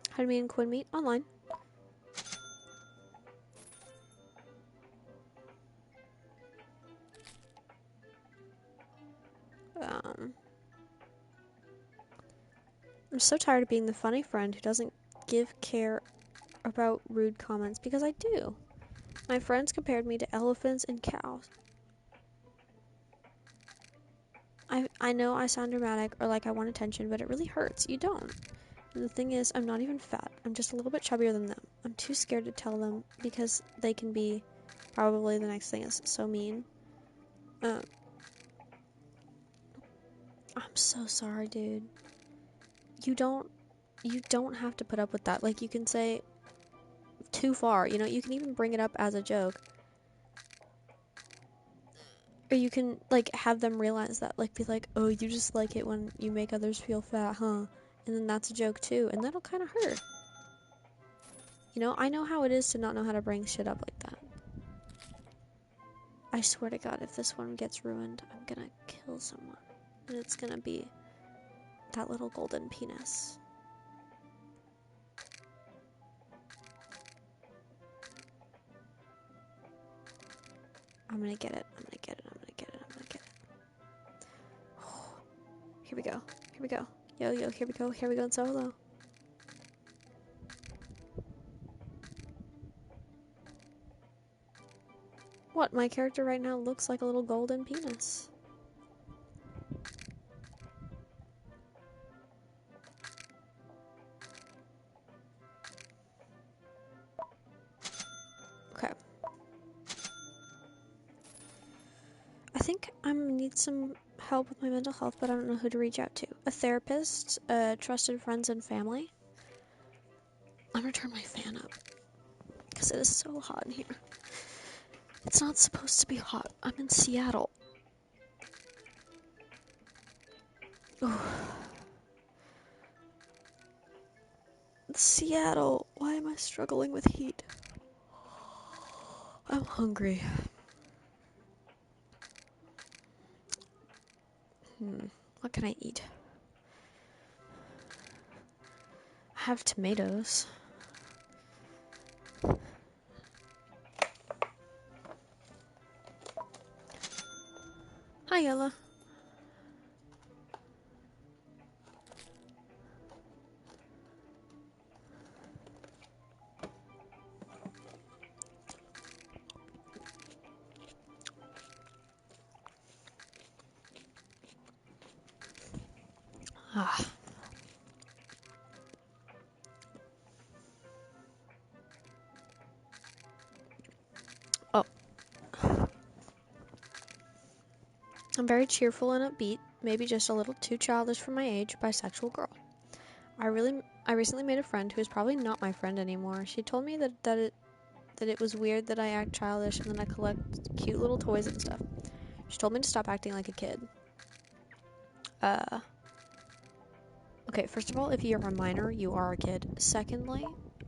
How do me and Quinn meet? Online. I'm so tired of being the funny friend who doesn't care about rude comments, because I do. My friends compared me to elephants and cows. I know I sound dramatic or like I want attention, but it really hurts. You don't. And the thing is, I'm not even fat. I'm just a little bit chubbier than them. I'm too scared to tell them because they can be, probably the next thing is so mean. I'm so sorry, dude. You don't have to put up with that. Like, you can say too far, you know, you can even bring it up as a joke. Or you can, like, have them realize that, like, be like, oh, you just like it when you make others feel fat, huh? And then that's a joke too, and that'll kind of hurt. You know, I know how it is to not know how to bring shit up like that. I swear to God, if this one gets ruined, I'm gonna kill someone. And it's gonna be that little golden penis. I'm gonna get it. I'm gonna get it. I'm gonna get it. I'm gonna get it. Here we go. Here we go. Yo, yo, here we go. Here we go in solo. What? My character right now looks like a little golden penis. Okay. I think I need some help with my mental health, but I don't know who to reach out to. A therapist, trusted friends and family. I'm gonna turn my fan up because it is so hot in here. It's not supposed to be hot. I'm in Seattle. Seattle. Why am I struggling with heat? I'm hungry. What can I eat? I have tomatoes. Hi, Ella. Ah. Oh. I'm very cheerful and upbeat, maybe just a little too childish for my age, bisexual girl. I recently made a friend who is probably not my friend anymore. She told me that it was weird that I act childish and then I collect cute little toys and stuff. She told me to stop acting like a kid. Okay, first of all, if you're a minor, you are a kid. Secondly,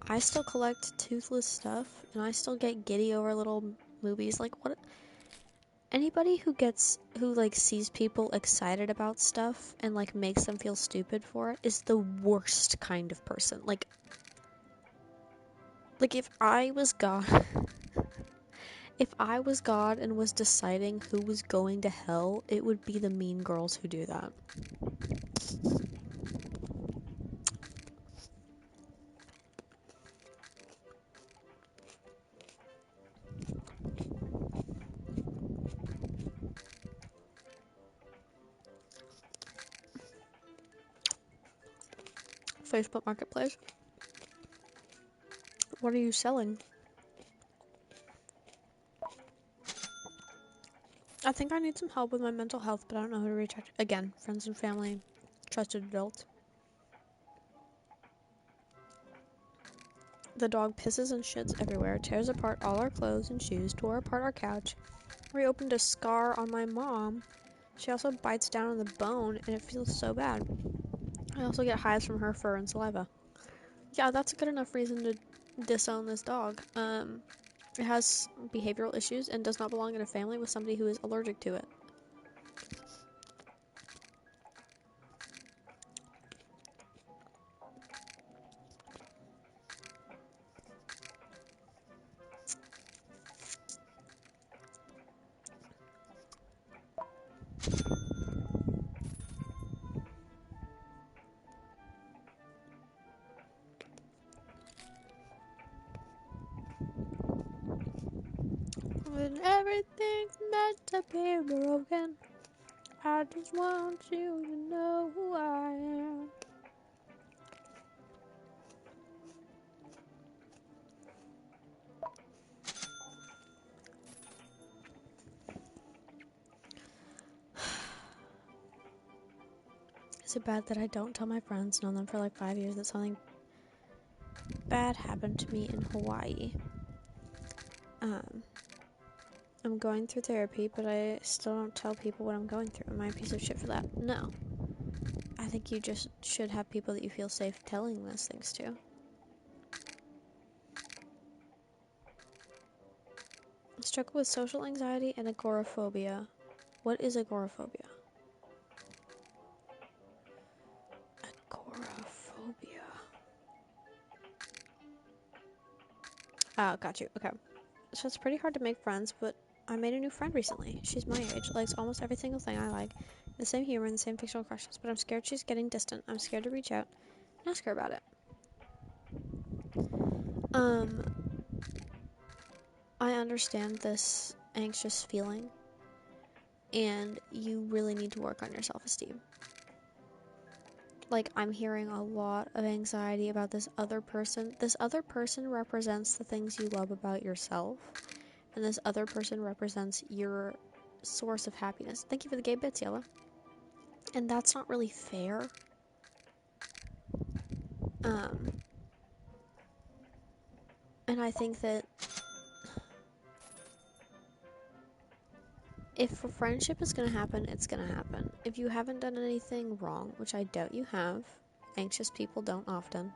I still collect toothless stuff, and I still get giddy over little movies. Like, what? Anybody who sees people excited about stuff and, like, makes them feel stupid for it is the worst kind of person. Like, if I was God, If I was God and was deciding who was going to hell, it would be the mean girls who do that. Facebook Marketplace. What are you selling? I think I need some help with my mental health, but I don't know who to reach out to. Again, friends and family, trusted adults. The dog pisses and shits everywhere, tears apart all our clothes and shoes, tore apart our couch, reopened a scar on my mom. She also bites down on the bone, and it feels so bad. I also get hives from her fur and saliva. Yeah, that's a good enough reason to disown this dog. It has behavioral issues and does not belong in a family with somebody who is allergic to it. When everything's meant to be broken, I just want you to know who I am. Is it bad that I don't tell my friends, known them for like 5 years, that something bad happened to me in Hawaii? I'm going through therapy, but I still don't tell people what I'm going through. Am I a piece of shit for that? No. I think you just should have people that you feel safe telling those things to. I struggle with social anxiety and agoraphobia. What is agoraphobia? Agoraphobia. Got you. Okay. So it's pretty hard to make friends, but I made a new friend recently. She's my age, likes almost every single thing I like, the same humor and the same fictional crushes, but I'm scared she's getting distant. I'm scared to reach out and ask her about it. I understand this anxious feeling, and you really need to work on your self-esteem. Like, I'm hearing a lot of anxiety about this other person. This other person represents the things you love about yourself, and this other person represents your source of happiness. Thank you for the gay bits, Yella. And that's not really fair. And I think that if a friendship is gonna happen, it's gonna happen. If you haven't done anything wrong, which I doubt you have, anxious people don't often,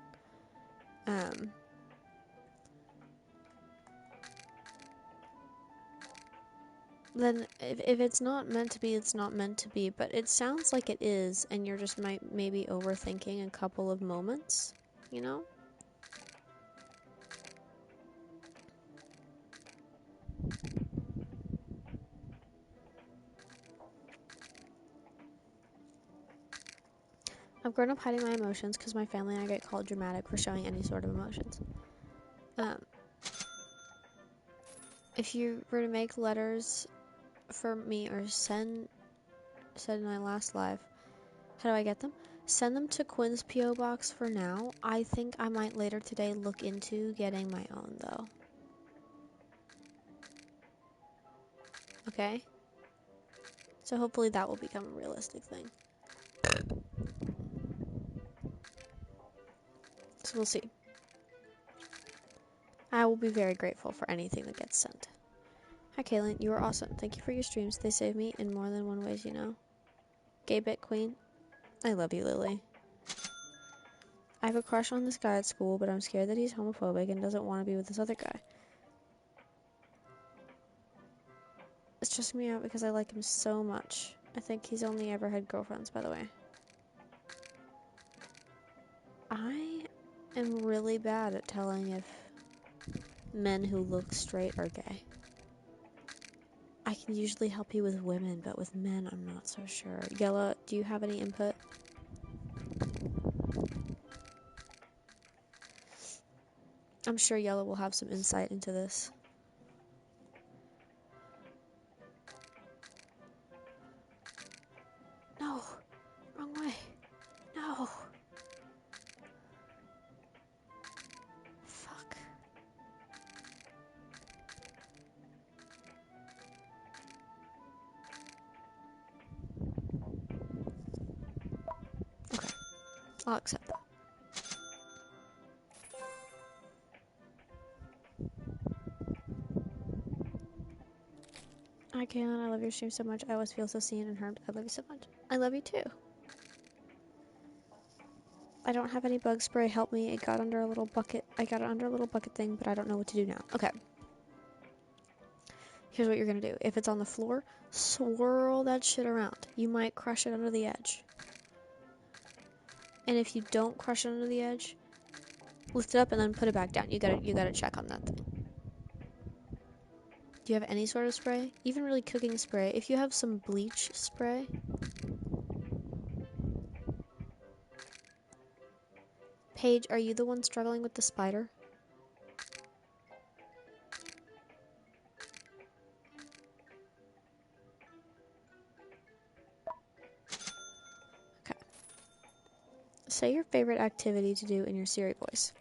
then if it's not meant to be, it's not meant to be. But it sounds like it is, and you're just maybe overthinking a couple of moments, you know? I've grown up hiding my emotions because my family and I get called dramatic for showing any sort of emotions. If you were to make letters for me or said in my last live, how do I get them? Send them to Quinn's P.O. Box for now. I think I might later today look into getting my own, though. Okay? So hopefully that will become a realistic thing. So we'll see. I will be very grateful for anything that gets sent. Hi, Kaelin. You are awesome. Thank you for your streams. They save me in more than one ways, you know. Gay Bit Queen. I love you, Lily. I have a crush on this guy at school, but I'm scared that he's homophobic and doesn't want to be with this other guy. It's stressing me out because I like him so much. I think he's only ever had girlfriends, by the way. I am really bad at telling if men who look straight are gay. I can usually help you with women, but with men, I'm not so sure. Yella, do you have any input? I'm sure Yella will have some insight into this. No! Wrong way! No! Fuck. Okay. I'll accept that. I can. I love your stream so much. I always feel so seen and heard. I love you so much. I love you too. I don't have any bug spray. Help me. It got under a little bucket. I got it under a little bucket thing, but I don't know what to do now. Okay. Here's what you're gonna do. If it's on the floor, swirl that shit around. You might crush it under the edge. And if you don't crush it under the edge, lift it up and then put it back down. You gotta check on that thing. Do you have any sort of spray? Even really cooking spray. If you have some bleach spray. Paige, are you the one struggling with the spider? Okay. Say your favorite activity to do in your Siri voice.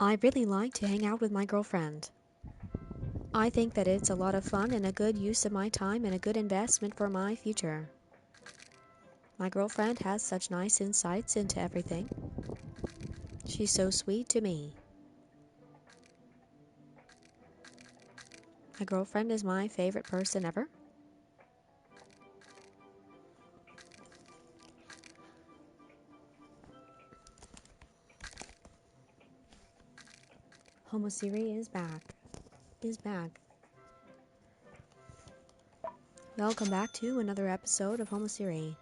I really like to hang out with my girlfriend. I think that it's a lot of fun and a good use of my time and a good investment for my future. My girlfriend has such nice insights into everything. She's so sweet to me. My girlfriend is my favorite person ever. Homo Siri is back. Welcome back to another episode of Homo Siri.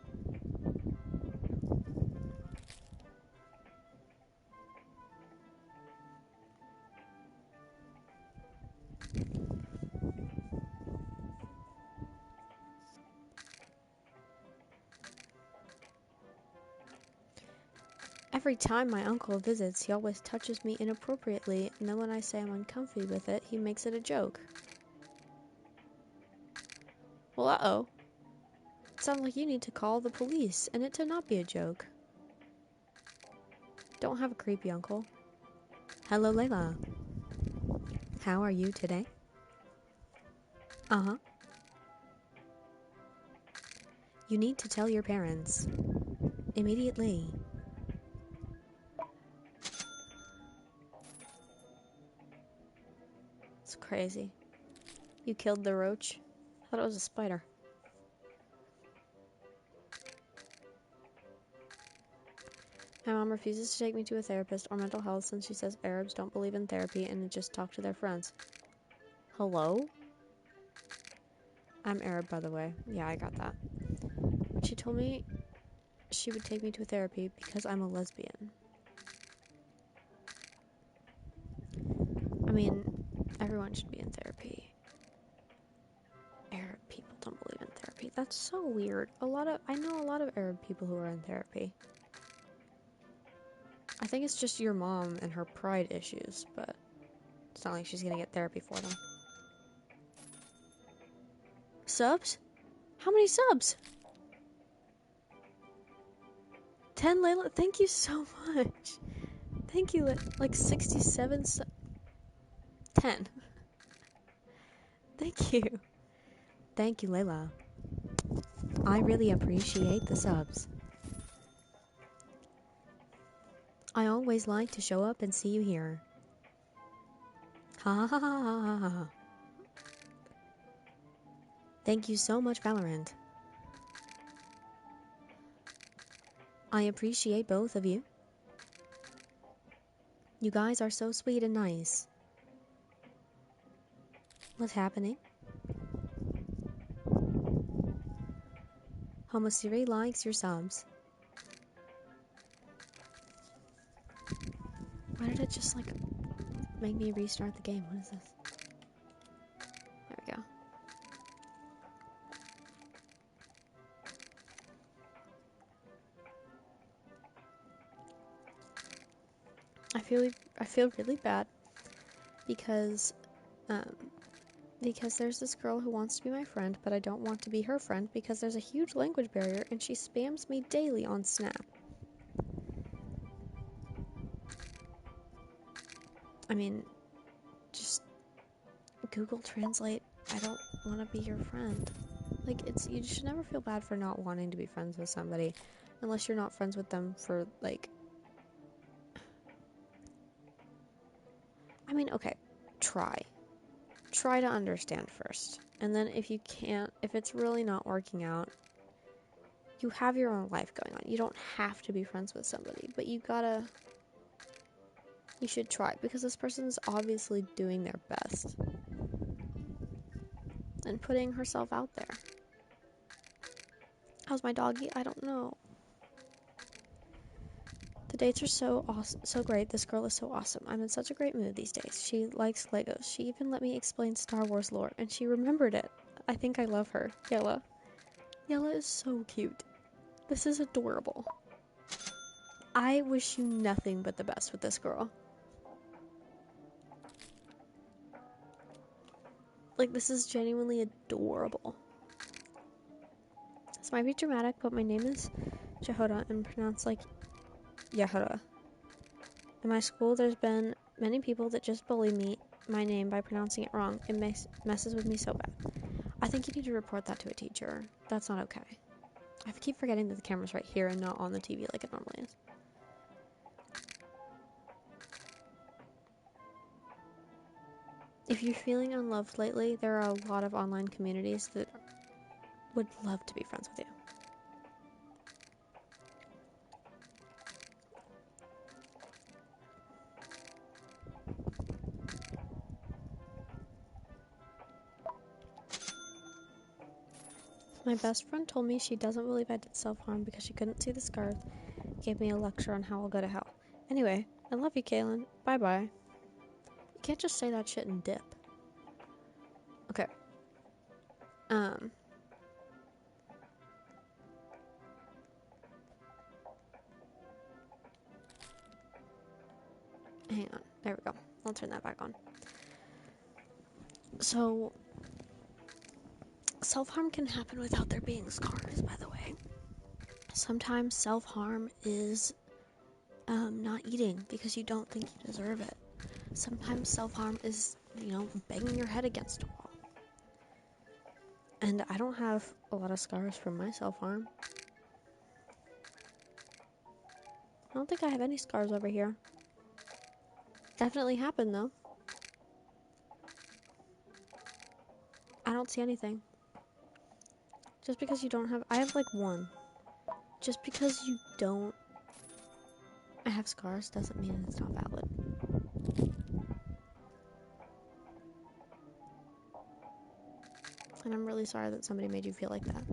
Every time my uncle visits, he always touches me inappropriately, and then when I say I'm uncomfy with it, he makes it a joke. Well, uh-oh. It sounds like you need to call the police, and it to not be a joke. Don't have a creepy uncle. Hello, Layla. How are you today? Uh-huh. You need to tell your parents. Immediately. It's crazy. You killed the roach? I thought it was a spider. My mom refuses to take me to a therapist or mental health since she says Arabs don't believe in therapy and just talk to their friends. Hello? I'm Arab, by the way. Yeah, I got that. She told me she would take me to therapy because I'm a lesbian. I mean, everyone should be in therapy. Arab people don't believe in therapy. That's so weird. I know a lot of Arab people who are in therapy. I think it's just your mom and her pride issues, but it's not like she's gonna get therapy for them. Subs? How many subs? 10, Layla? Thank you so much. Thank you, like 67 10. Thank you. Thank you, Layla. I really appreciate the subs. I always like to show up and see you here. Ha ha ha ha ha ha. Thank you so much, Valorant. I appreciate both of you. You guys are so sweet and nice. What's happening? Homo Siri likes your subs. Why did it just like... make me restart the game. What is this? There we go. I feel really bad because there's this girl who wants to be my friend, but I don't want to be her friend because there's a huge language barrier and she spams me daily on Snap. I mean, just Google Translate, I don't want to be your friend. Like, you should never feel bad for not wanting to be friends with somebody unless you're not friends with them for, like, I mean, okay, try to understand first. And then if it's really not working out, you have your own life going on. You don't have to be friends with somebody, but you should try, because this person is obviously doing their best and putting herself out there. How's my doggy? I don't know. The dates are so awesome, so great. This girl is so awesome. I'm in such a great mood these days. She likes Legos. She even let me explain Star Wars lore, and she remembered it. I think I love her. Yella. Yella is so cute. This is adorable. I wish you nothing but the best with this girl. Like, this is genuinely adorable. This might be dramatic, but my name is Jehoda and pronounced like Yehuda. In my school, there's been many people that just bully my name by pronouncing it wrong. It messes with me so bad. I think you need to report that to a teacher. That's not okay. I keep forgetting that the camera's right here and not on the TV like it normally is. If you're feeling unloved lately, there are a lot of online communities that would love to be friends with you. My best friend told me she doesn't believe I did self-harm because she couldn't see the scars. Gave me a lecture on how I'll go to hell. Anyway, I love you, Kaelin. Bye-bye. You can't just say that shit and dip. Okay. Hang on. There we go. I'll turn that back on. So, self-harm can happen without there being scars, by the way. Sometimes self-harm is not eating because you don't think you deserve it. Sometimes self-harm is, banging your head against a wall. And I don't have a lot of scars from my self-harm. I don't think I have any scars over here. Definitely happened, though. I don't see anything. Just because you don't have... I have, like, one. Just because you don't have scars doesn't mean it's not valid. And I'm really sorry that somebody made you feel like that.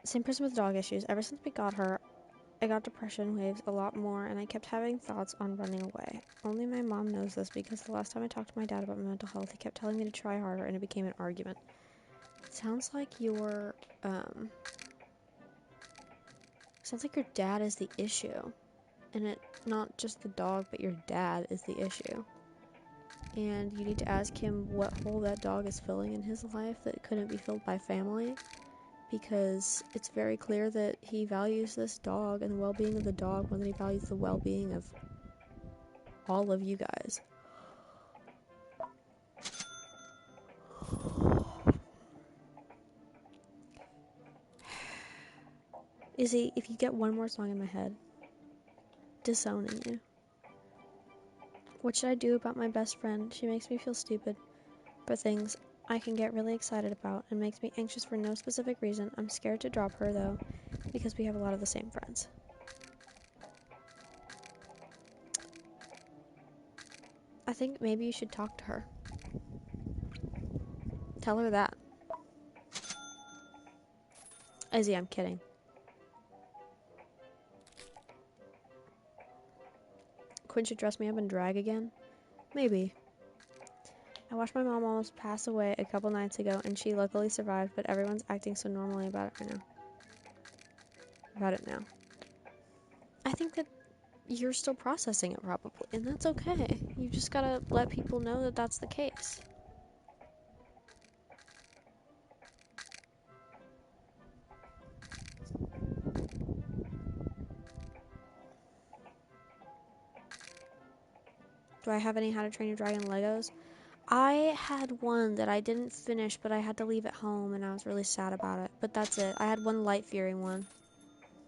Same person with dog issues. Ever since we got her, I got depression waves a lot more, and I kept having thoughts on running away. Only my mom knows this because the last time I talked to my dad about my mental health, he kept telling me to try harder, and it became an argument. It sounds like your dad is the issue, and it not just the dog, but your dad is the issue. And you need to ask him what hole that dog is filling in his life that couldn't be filled by family, because it's very clear that he values this dog and the well-being of the dog more than he values the well-being of all of you guys. Izzy, if you get one more song in my head, disowning you. What should I do about my best friend? She makes me feel stupid for things I can get really excited about and makes me anxious for no specific reason. I'm scared to drop her, though, because we have a lot of the same friends. I think maybe you should talk to her. Tell her that. Izzy, I'm kidding. Quinn should dress me up in drag again? Maybe. I watched my mom almost pass away a couple nights ago, and she luckily survived, but everyone's acting so normally about it right now. I think that you're still processing it, probably, and that's okay. You just gotta let people know that that's the case. Do I have any How to Train Your Dragon Legos? I had one that I didn't finish, but I had to leave at home, and I was really sad about it. But that's it. I had one Light Fury one.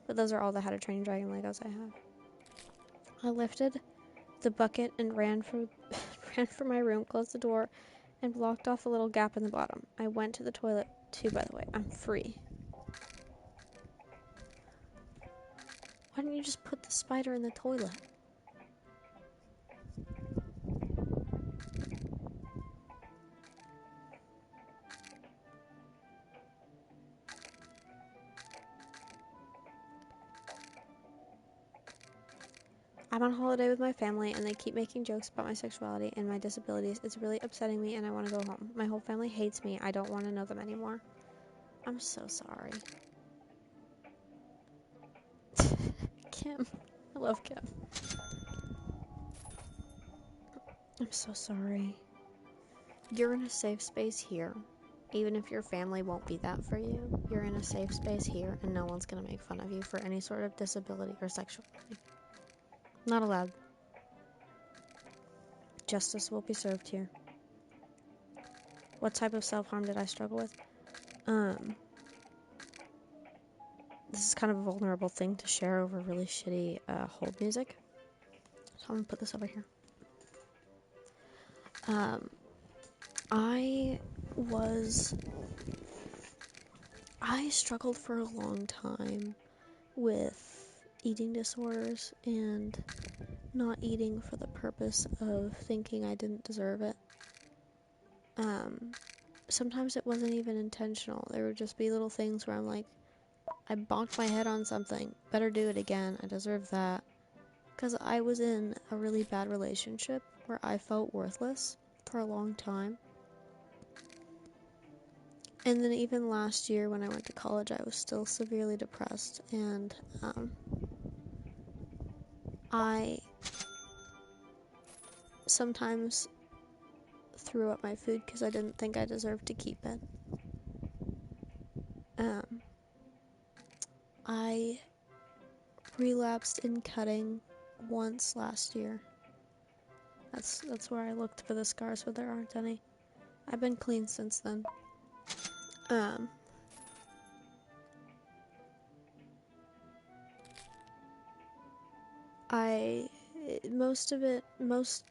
But those are all the How to Train Your Dragon Legos I have. I lifted the bucket and ran for my room, closed the door, and blocked off a little gap in the bottom. I went to the toilet, too, by the way. I'm free. Why didn't you just put the spider in the toilet? I'm on holiday with my family, and they keep making jokes about my sexuality and my disabilities. It's really upsetting me, and I want to go home. My whole family hates me. I don't want to know them anymore. I'm so sorry. Kim. I love Kim. I'm so sorry. You're in a safe space here. Even if your family won't be that for you, you're in a safe space here, and no one's gonna make fun of you for any sort of disability or sexuality. Not allowed. Justice will be served here. What type of self-harm did I struggle with? This is kind of a vulnerable thing to share over really shitty hold music. So I'm gonna put this over here. I struggled for a long time with eating disorders and not eating for the purpose of thinking I didn't deserve it. Sometimes it wasn't even intentional. There would just be little things where I'm like, I bonked my head on something. Better do it again. I deserve that. Because I was in a really bad relationship where I felt worthless for a long time. And then even last year when I went to college, I was still severely depressed. And I sometimes threw up my food because I didn't think I deserved to keep it. I relapsed in cutting once last year. That's where I looked for the scars, but there aren't any. I've been clean since then.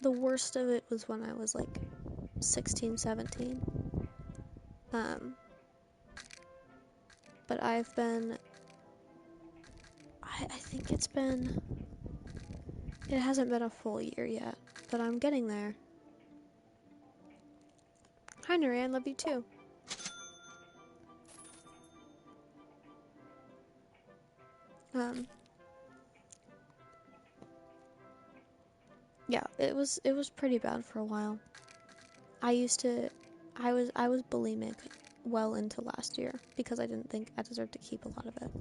The worst of it was when I was like 16, 17. But I think it hasn't been a full year yet, but I'm getting there. Hi, Nuri, I love you too. Yeah, it was pretty bad for a while. I was bulimic well into last year because I didn't think I deserved to keep a lot of it.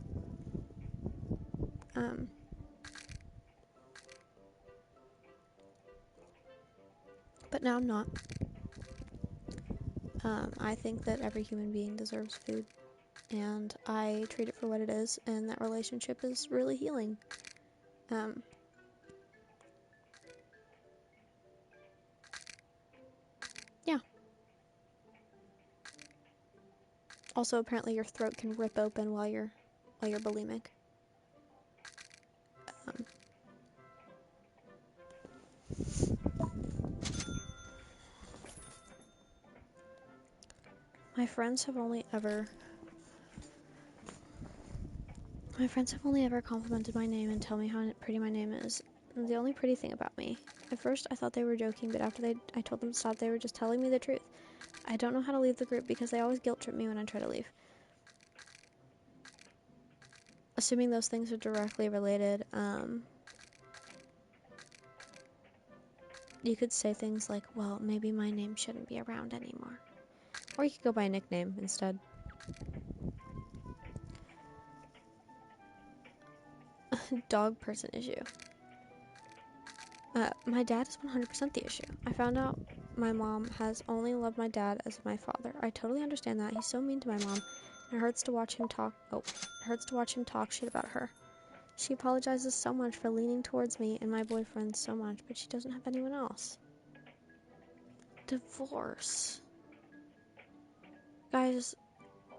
But now I'm not. I think that every human being deserves food, and I treat it for what it is, and that relationship is really healing. Yeah. Also, apparently your throat can rip open while you're bulimic. My friends have only ever complimented my name and tell me how pretty my name is. And the only pretty thing about me. At first, I thought they were joking, but after I told them to stop, they were just telling me the truth. I don't know how to leave the group because they always guilt trip me when I try to leave. Assuming those things are directly related, you could say things like, well, maybe my name shouldn't be around anymore. Or you could go by a nickname instead. Dog person issue. My dad is 100% the issue. I found out my mom has only loved my dad as my father. I totally understand that. He's so mean to my mom. And it hurts to watch him talk. Shit about her. She apologizes so much for leaning towards me and my boyfriend so much, but she doesn't have anyone else. Divorce. Guys,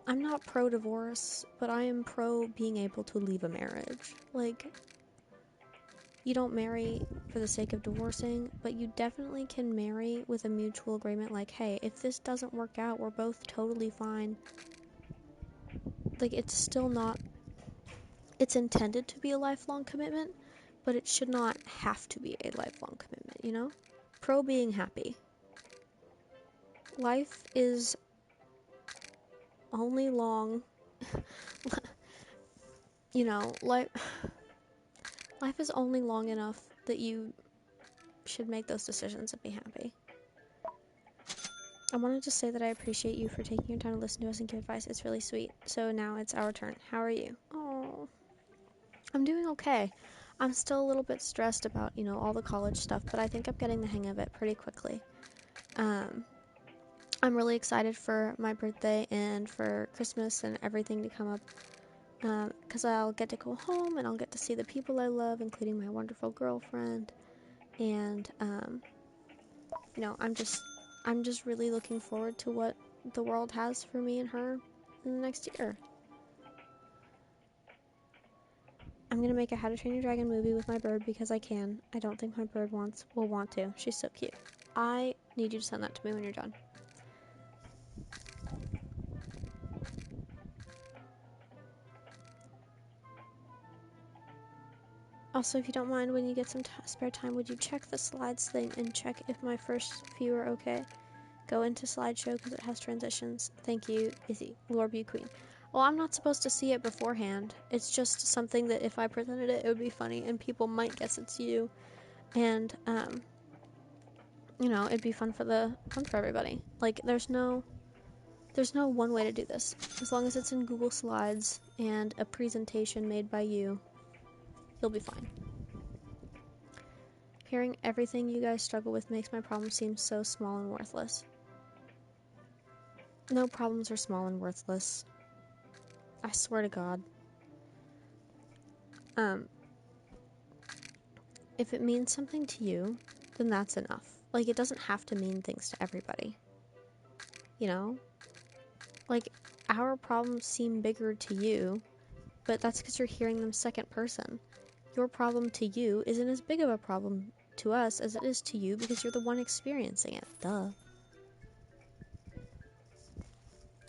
I'm not pro-divorce, but I am pro being able to leave a marriage. Like, you don't marry for the sake of divorcing, but you definitely can marry with a mutual agreement like, hey, if this doesn't work out, we're both totally fine. Like, it's still not... It's intended to be a lifelong commitment, but it should not have to be a lifelong commitment, you know? Pro being happy. Life is only long... you know, life is only long enough that you should make those decisions and be happy. I wanted to say that I appreciate you for taking your time to listen to us and give advice. It's really sweet. So now it's our turn. How are you? Oh, I'm doing okay. I'm still a little bit stressed about, all the college stuff, but I think I'm getting the hang of it pretty quickly. I'm really excited for my birthday and for Christmas and everything to come up, because I'll get to go home and I'll get to see the people I love, including my wonderful girlfriend, and, I'm just really looking forward to what the world has for me and her in the next year. I'm gonna make a How to Train Your Dragon movie with my bird because I can. I don't think my bird will want to. She's so cute. I need you to send that to me when you're done. Also, if you don't mind, when you get some spare time, would you check the slides thing and check if my first few are okay? Go into slideshow because it has transitions. Thank you, Izzy. Lord be queen. Well, I'm not supposed to see it beforehand. It's just something that if I presented it, it would be funny and people might guess it's you. And, it'd be fun for everybody. Like, there's no one way to do this. As long as it's in Google Slides and a presentation made by you, you'll be fine. Hearing everything you guys struggle with makes my problem seem so small and worthless. No problems are small and worthless. I swear to God. If it means something to you, then that's enough. Like, it doesn't have to mean things to everybody. You know? Like, our problems seem bigger to you, but that's because you're hearing them second person. Your problem to you isn't as big of a problem to us as it is to you because you're the one experiencing it. Duh.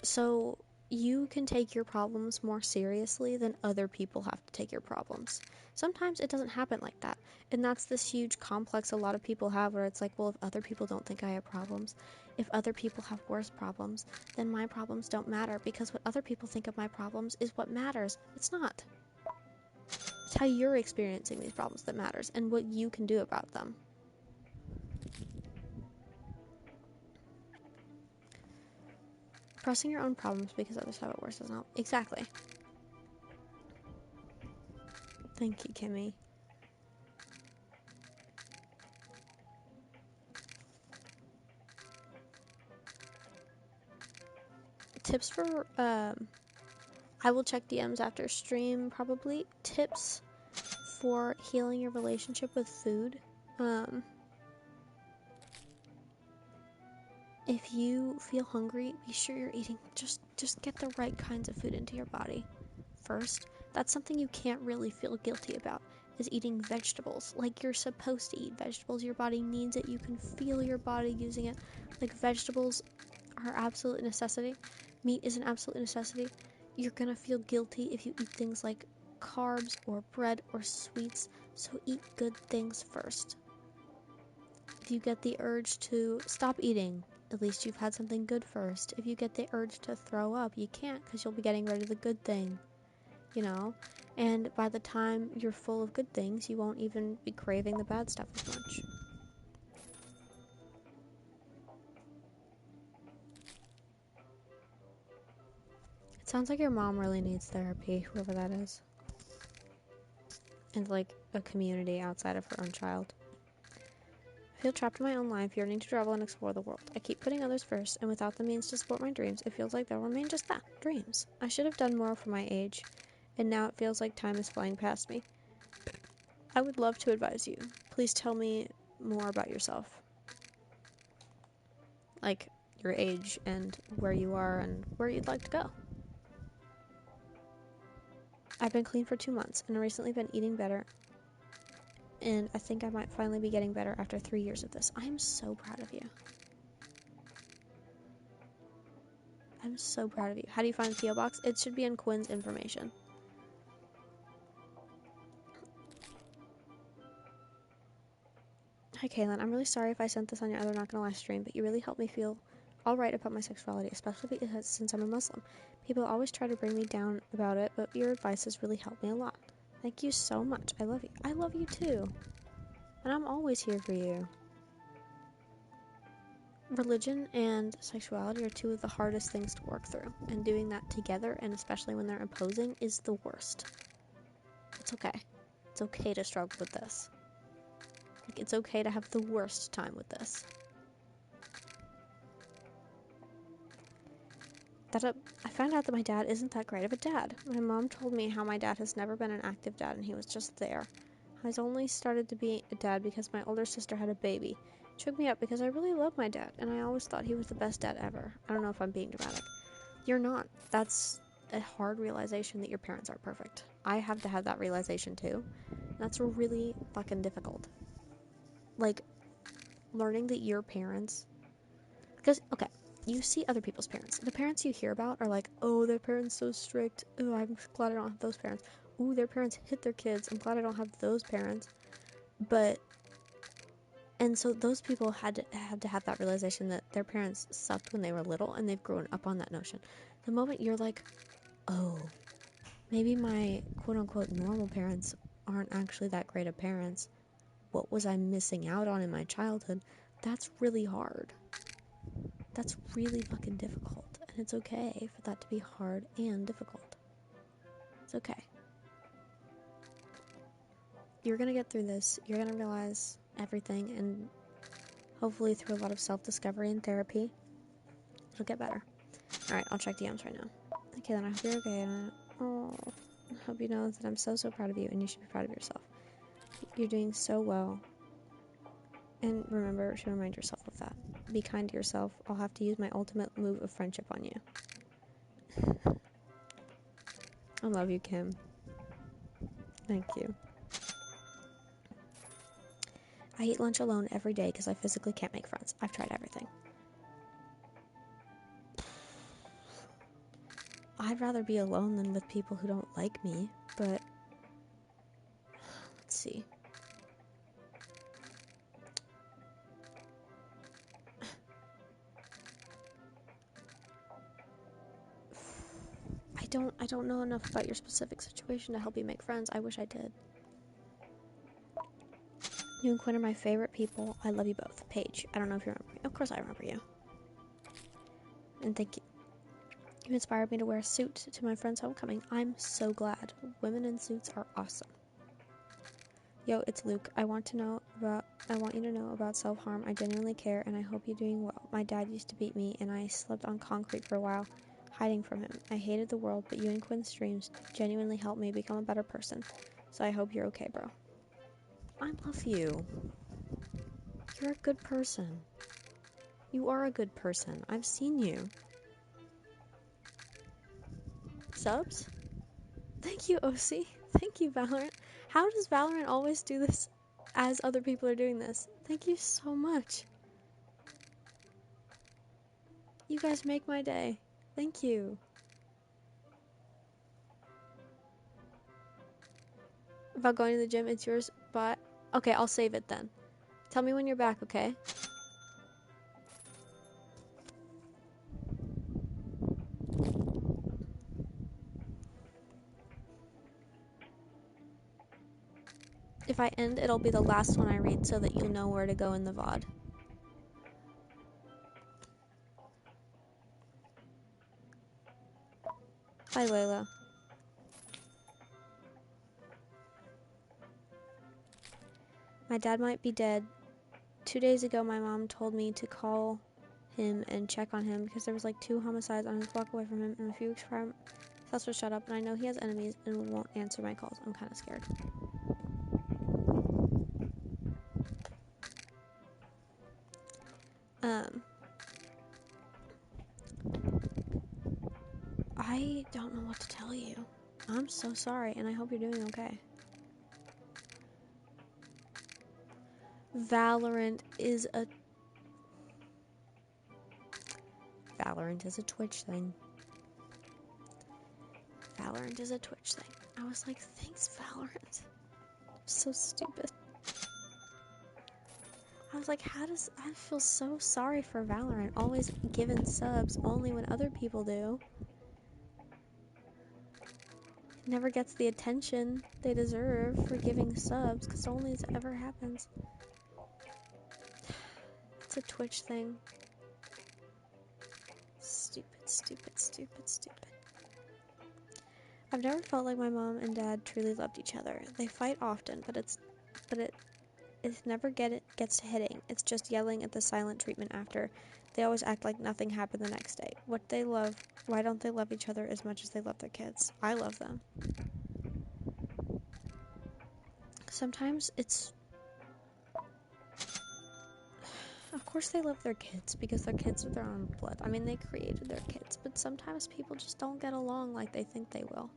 So, you can take your problems more seriously than other people have to take your problems. Sometimes it doesn't happen like that. And that's this huge complex a lot of people have where it's like, well, if other people don't think I have problems, if other people have worse problems, then my problems don't matter because what other people think of my problems is what matters. It's not. It's how you're experiencing these problems that matters and what you can do about them. Pressing your own problems because others have it worse doesn't help. Exactly. Thank you, Kimmy. Tips for, I will check DMs after stream, probably. Tips for healing your relationship with food. If you feel hungry, be sure you're eating, just get the right kinds of food into your body first. That's something you can't really feel guilty about, is eating vegetables. Like, you're supposed to eat vegetables. Your body needs it. You can feel your body using it. Like, vegetables are absolute necessity. Meat is an absolute necessity. You're gonna feel guilty if you eat things like carbs or bread or sweets, so eat good things first. If you get the urge to stop eating, at least you've had something good first. If you get the urge to throw up, you can't because you'll be getting rid of the good thing, and by the time you're full of good things, you won't even be craving the bad stuff as much. Sounds like your mom really needs therapy, whoever that is. And like a community outside of her own child. I feel trapped in my own life, yearning to travel and explore the world. I keep putting others first, and without the means to support my dreams, it feels like they'll remain just that, dreams. I should have done more for my age, and now it feels like time is flying past me. I would love to advise you. Please tell me more about yourself. Like, your age, and where you are, and where you'd like to go. I've been clean for 2 months, and I've recently been eating better, and I think I might finally be getting better after 3 years of this. I am so proud of you. I'm so proud of you. How do you find the P.O. Box? It should be in Quinn's information. Hi, Kaelin. I'm really sorry if I sent this on your other Not Gonna Lie stream, but you really helped me feel alright about my sexuality, especially because since I'm a Muslim. People always try to bring me down about it, but your advice has really helped me a lot. Thank you so much. I love you. I love you too. And I'm always here for you. Religion and sexuality are two of the hardest things to work through, and doing that together, and especially when they're opposing, is the worst. It's okay. It's okay to struggle with this. Like, it's okay to have the worst time with this. I found out that my dad isn't that great of a dad. My mom told me how my dad has never been an active dad and he was just there. He's only started to be a dad because my older sister had a baby. It shook me up because I really love my dad and I always thought he was the best dad ever. I don't know if I'm being dramatic. You're not. That's a hard realization that your parents aren't perfect. I have to have that realization too. That's really fucking difficult. Like, learning that your parents... Because, okay, you see other people's parents. The parents you hear about are like, oh, their parents so strict. Oh, I'm glad I don't have those parents. Oh, their parents hit their kids. I'm glad I don't have those parents. But, and so those people had to have that realization that their parents sucked when they were little, and they've grown up on that notion. The moment you're like, oh, maybe my quote-unquote normal parents aren't actually that great of parents. What was I missing out on in my childhood? That's really hard. That's really fucking difficult. And it's okay for that to be hard and difficult. It's okay. You're gonna get through this. You're gonna realize everything, and hopefully through a lot of self-discovery and therapy, it'll get better. Alright, I'll check DMs right now. Okay, then I hope you're okay. And I hope you know that I'm so proud of you, and you should be proud of yourself. You're doing so well. And remember to remind yourself of that. Be kind to yourself. I'll have to use my ultimate move of friendship on you. I love you, Kim. Thank you. I eat lunch alone every day because I physically can't make friends. I've tried everything. I'd rather be alone than with people who don't like me, but let's see. I don't know enough about your specific situation to help you make friends. I wish I did. You and Quinn are my favorite people. I love you both. Paige, I don't know if you remember me. Of course I remember you. And thank you. You inspired me to wear a suit to my friend's homecoming. I'm so glad. Women in suits are awesome. Yo, it's Luke. I want you to know about self-harm. I genuinely care, and I hope you're doing well. My dad used to beat me, and I slept on concrete for a while, hiding from him. I hated the world, but you and Quinn's streams genuinely helped me become a better person. So I hope you're okay, bro. I love you. You're a good person. You are a good person. I've seen you. Subs? Thank you, OC. Thank you, Valorant. How does Valorant always do this as other people are doing this? Thank you so much. You guys make my day. Thank you. About going to the gym, it's yours, but... Okay, I'll save it then. Tell me when you're back, okay? If I end, it'll be the last one I read so that you'll know where to go in the VOD. Bye, Layla. My dad might be dead. 2 days ago, my mom told me to call him and check on him because there was like 2 homicides on his block away from him in a few weeks prior. That's what shut up, and I know he has enemies and won't answer my calls. I'm kind of scared. I don't know what to tell you. I'm so sorry, and I hope you're doing okay. Valorant is a Twitch thing. Valorant is a Twitch thing. I was like, thanks, Valorant. So stupid. I was like, I feel so sorry for Valorant, always giving subs only when other people do. Never gets the attention they deserve for giving subs, because only it ever happens. It's a Twitch thing. Stupid, stupid, stupid, stupid. I've never felt like my mom and dad truly loved each other. They fight often, but it never gets to hitting. It's just yelling at the silent treatment after. They always act like nothing happened the next day. Why don't they love each other as much as they love their kids? I love them. Sometimes it's... Of course they love their kids, because their kids are their own blood. I mean, they created their kids, but sometimes people just don't get along like they think they will.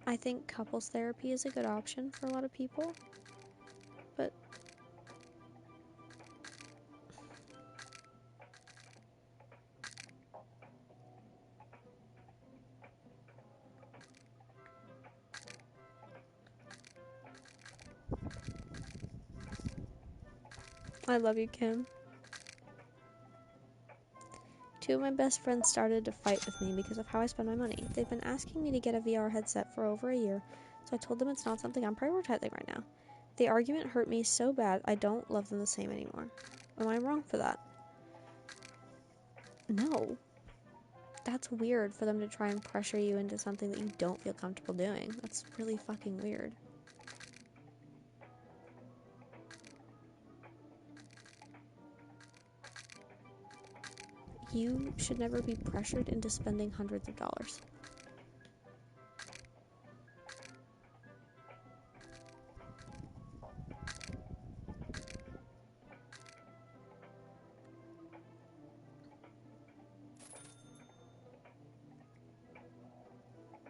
I think couples therapy is a good option for a lot of people, but I love you, Kim. 2 of my best friends started to fight with me because of how I spend my money. They've been asking me to get a VR headset for over a year, so I told them it's not something I'm prioritizing right now. The argument hurt me so bad I don't love them the same anymore. Am I wrong for that? No. That's weird for them to try and pressure you into something that you don't feel comfortable doing. That's really fucking weird. You should never be pressured into spending hundreds of dollars.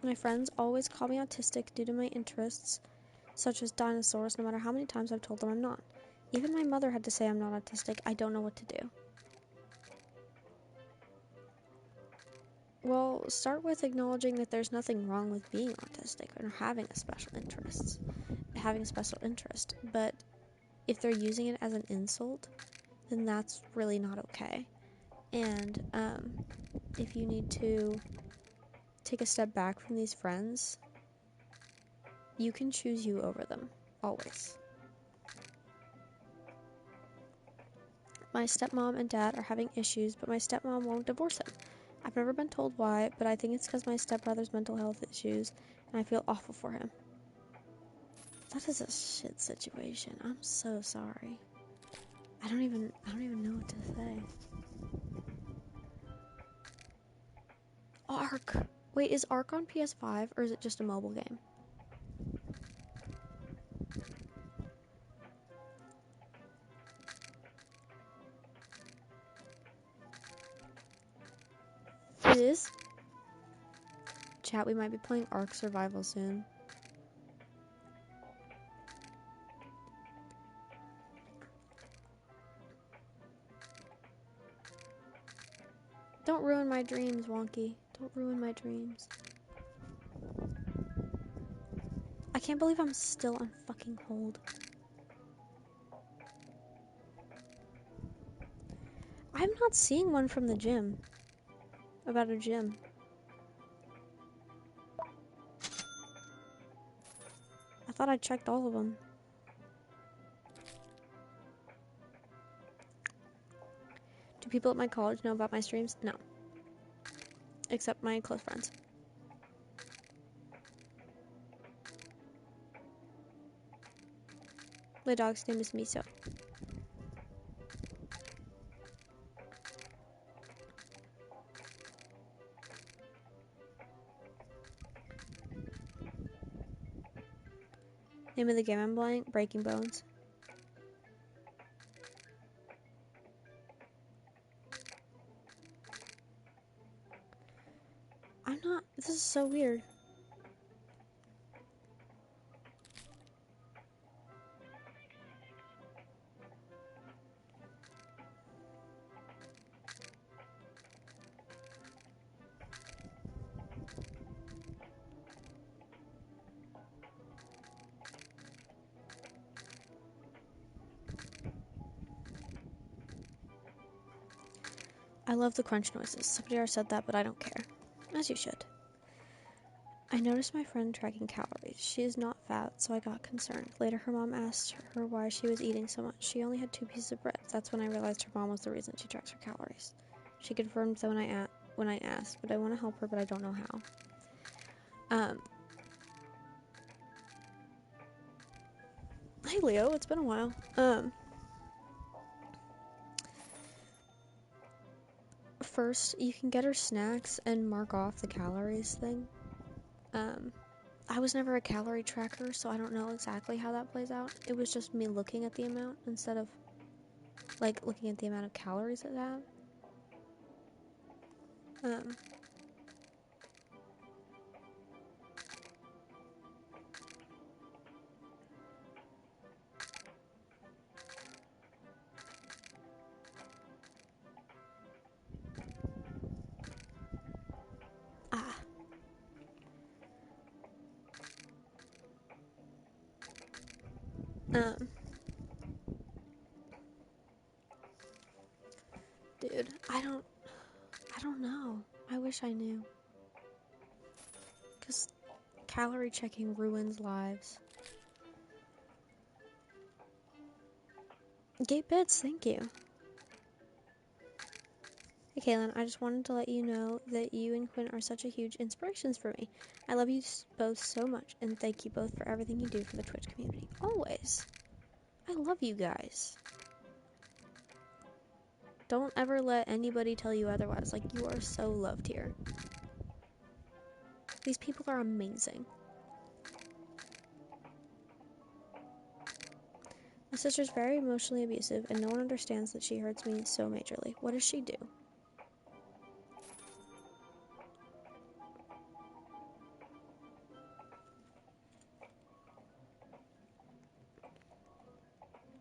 My friends always call me autistic due to my interests, such as dinosaurs, no matter how many times I've told them I'm not. Even my mother had to say I'm not autistic. I don't know what to do. Well, start with acknowledging that there's nothing wrong with being autistic or having a special interest. But if they're using it as an insult, then that's really not okay. And if you need to take a step back from these friends, you can choose you over them, always. My stepmom and dad are having issues, but my stepmom won't divorce him. I've never been told why, but I think it's because my stepbrother's mental health issues, and I feel awful for him. That is a shit situation. I'm so sorry. I don't even know what to say. Ark! Wait, is Ark on PS5, or is it just a mobile game? It is? Chat, we might be playing Ark Survival soon. Don't ruin my dreams, Wonky. Don't ruin my dreams. I can't believe I'm still on fucking hold. I'm not seeing one from the gym. About a gym. I thought I checked all of them. Do people at my college know about my streams? No. except my close friends. My dog's name is Miso. Name of the game I'm playing? Breaking Bones. I'm not. This is so weird. I love the crunch noises. Somebody already said that, but I don't care. As you should. I noticed my friend tracking calories. She is not fat, so I got concerned. Later, her mom asked her why she was eating so much. She only had 2 pieces of bread. That's when I realized her mom was the reason she tracks her calories. She confirmed that when I asked, but I want to help her, but I don't know how. Hey Leo, it's been a while. First, you can get her snacks and mark off the calories thing. I was never a calorie tracker, so I don't know exactly how that plays out. It was just me looking at the amount instead of, like, looking at the amount of calories it had. Ah. Dude, I don't know. I wish I knew. Because calorie checking ruins lives. Gate Bits, thank you. Hey Kaelin, I just wanted to let you know that you and Quinn are such a huge inspirations for me. I love you both so much, and thank you both for everything you do for the Twitch community. Always. I love you guys. Don't ever let anybody tell you otherwise. Like, you are so loved here. These people are amazing. My sister's very emotionally abusive, and no one understands that she hurts me so majorly. What does she do?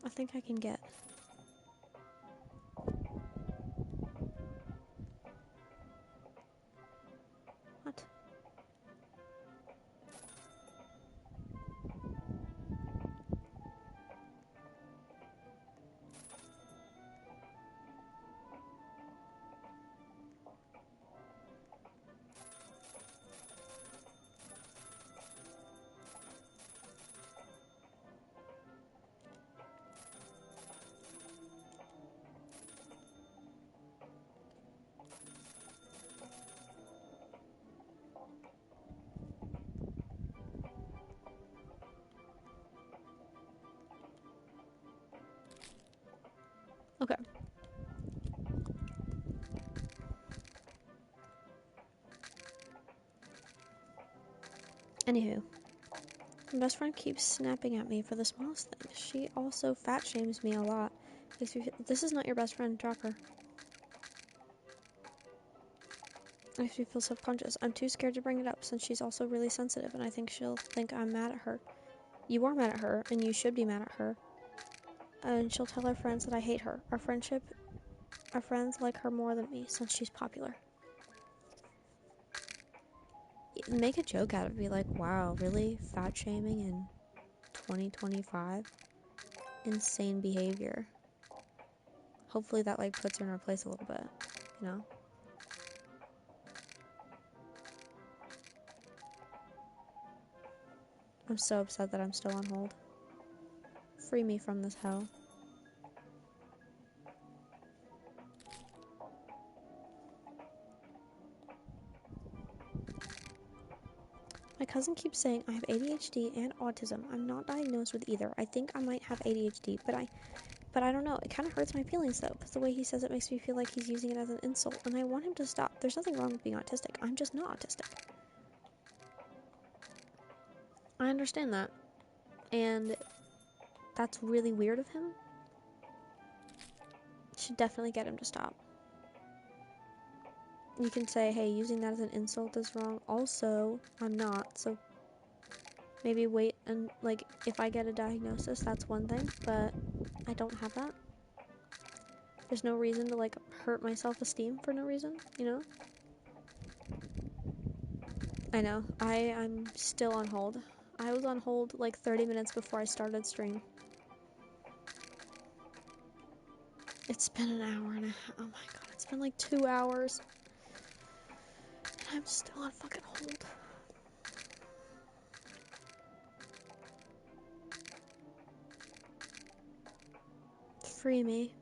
I think I can get. What? Okay. Anywho. My best friend keeps snapping at me for the smallest things. She also fat shames me a lot. This is not your best friend, drop her. Makes me feel self-conscious. I'm too scared to bring it up since she's also really sensitive and I think she'll think I'm mad at her. You are mad at her, and you should be mad at her. And she'll tell her friends that I hate her. Our friends like her more than me since she's popular. Make a joke out of it. Be like, wow, really? Fat shaming in 2025? Insane behavior. Hopefully that, like, puts her in her place a little bit, you know? I'm so upset that I'm still on hold. Free me from this hell. My cousin keeps saying I have ADHD and autism. I'm not diagnosed with either. I think I might have ADHD, but I don't know. It kind of hurts my feelings though, because the way he says it makes me feel like he's using it as an insult, and I want him to stop. There's nothing wrong with being autistic. I'm just not autistic. I understand that, and that's really weird of him. Should definitely get him to stop. You can say, hey, using that as an insult is wrong. Also, I'm not, so maybe wait and, like, if I get a diagnosis, that's one thing, but I don't have that. There's no reason to, like, hurt my self-esteem for no reason, you know? I know. I'm still on hold. I was on hold, like, 30 minutes before I started stream. It's been an hour and a half. Oh my god, it's been, like, 2 hours. And I'm still on fucking hold. Free me.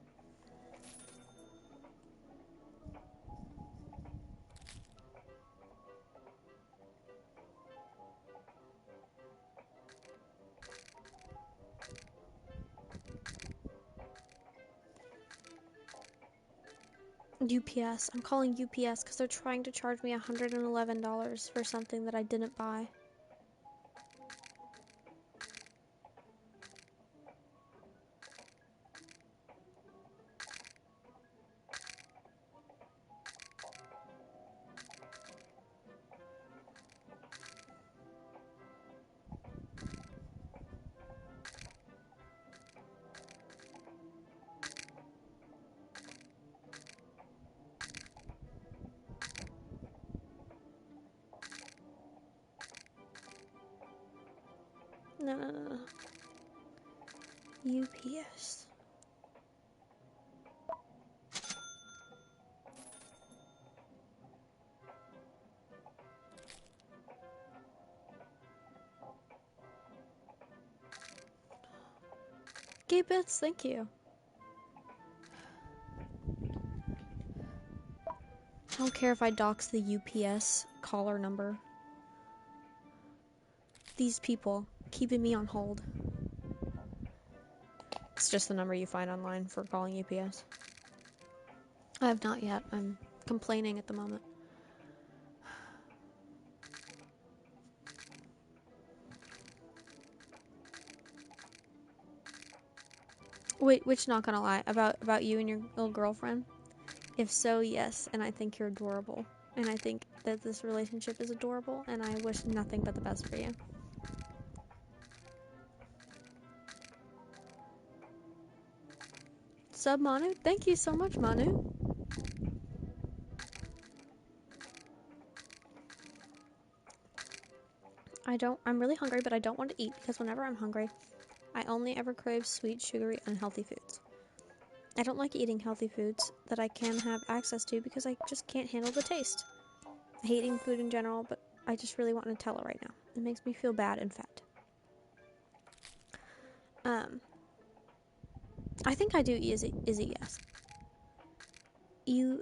UPS. I'm calling UPS because they're trying to charge me $111 for something that I didn't buy. No. UPS. Gay bits, thank you. I don't care if I dox the UPS caller number. These people keeping me on hold. It's just the number you find online for calling UPS. I have not yet. I'm complaining at the moment. Wait, which not gonna lie, about you and your little girlfriend? If so, yes, and I think you're adorable. And I think that this relationship is adorable, and I wish nothing but the best for you. Sub Manu? Thank you so much, Manu. I'm really hungry, but I don't want to eat because whenever I'm hungry, I only ever crave sweet, sugary, unhealthy foods. I don't like eating healthy foods that I can have access to because I just can't handle the taste. I hate eating food in general, but I just really want Nutella right now. It makes me feel bad and fat. I think I do Izzy, yes.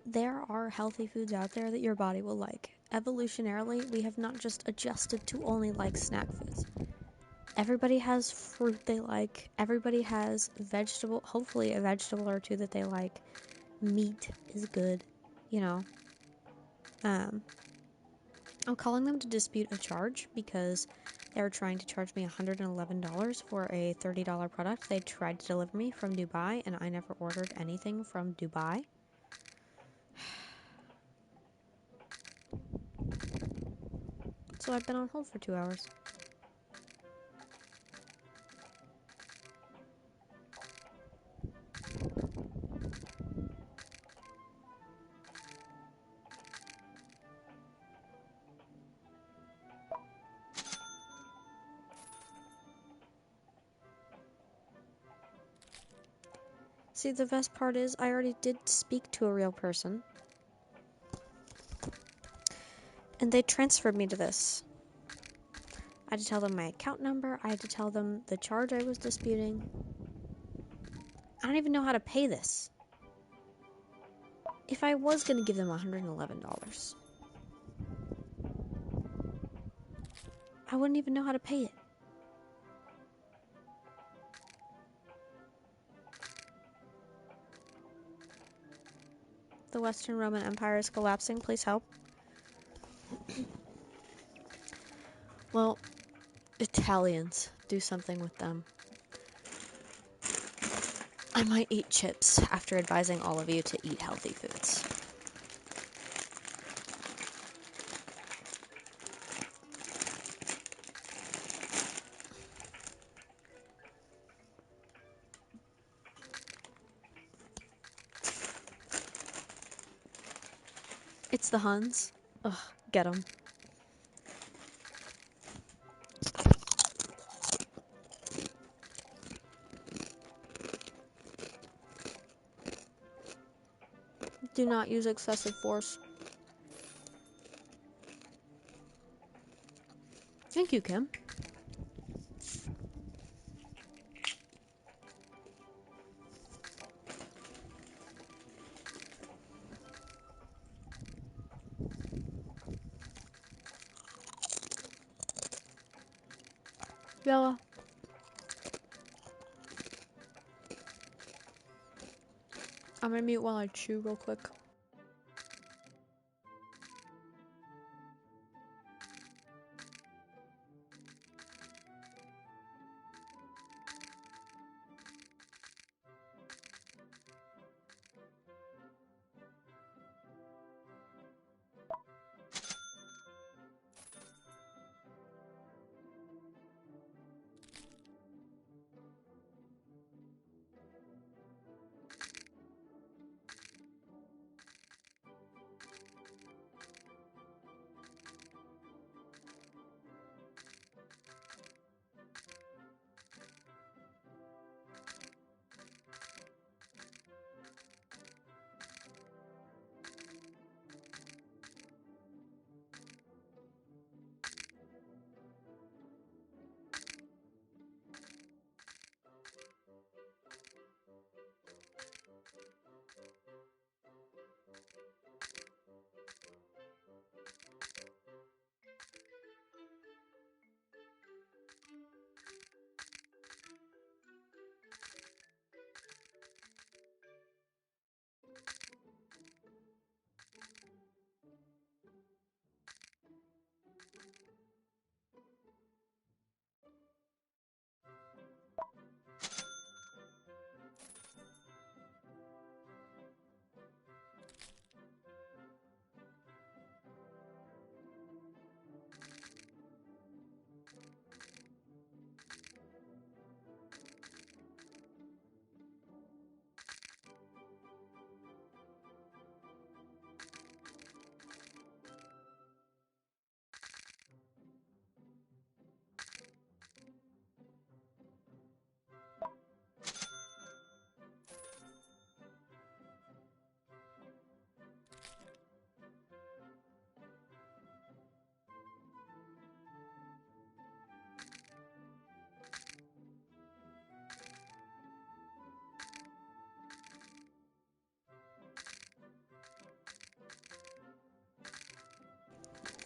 There are healthy foods out there that your body will like. Evolutionarily, we have not just adjusted to only like snack foods. Everybody has fruit they like. Everybody has hopefully a vegetable or two that they like. Meat is good, you know. I'm calling them to dispute a charge because they're trying to charge me $111 for a $30 product they tried to deliver me from Dubai, and I never ordered anything from Dubai. So I've been on hold for 2 hours. See, the best part is I already did speak to a real person. And they transferred me to this. I had to tell them my account number. I had to tell them the charge I was disputing. I don't even know how to pay this. If I was going to give them $111. I wouldn't even know how to pay it. The Western Roman Empire is collapsing. Please help. Well, Italians. Do something with them. I might eat chips after advising all of you to eat healthy foods. It's the Huns. Ugh, get 'em. Do not use excessive force. Thank you, Kim. Bella. I'm gonna mute while I chew real quick.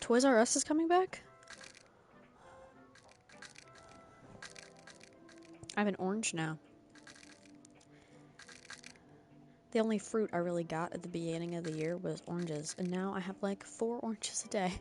Toys R Us is coming back? I have an orange now. The only fruit I really got at the beginning of the year was oranges, and now I have like 4 oranges a day.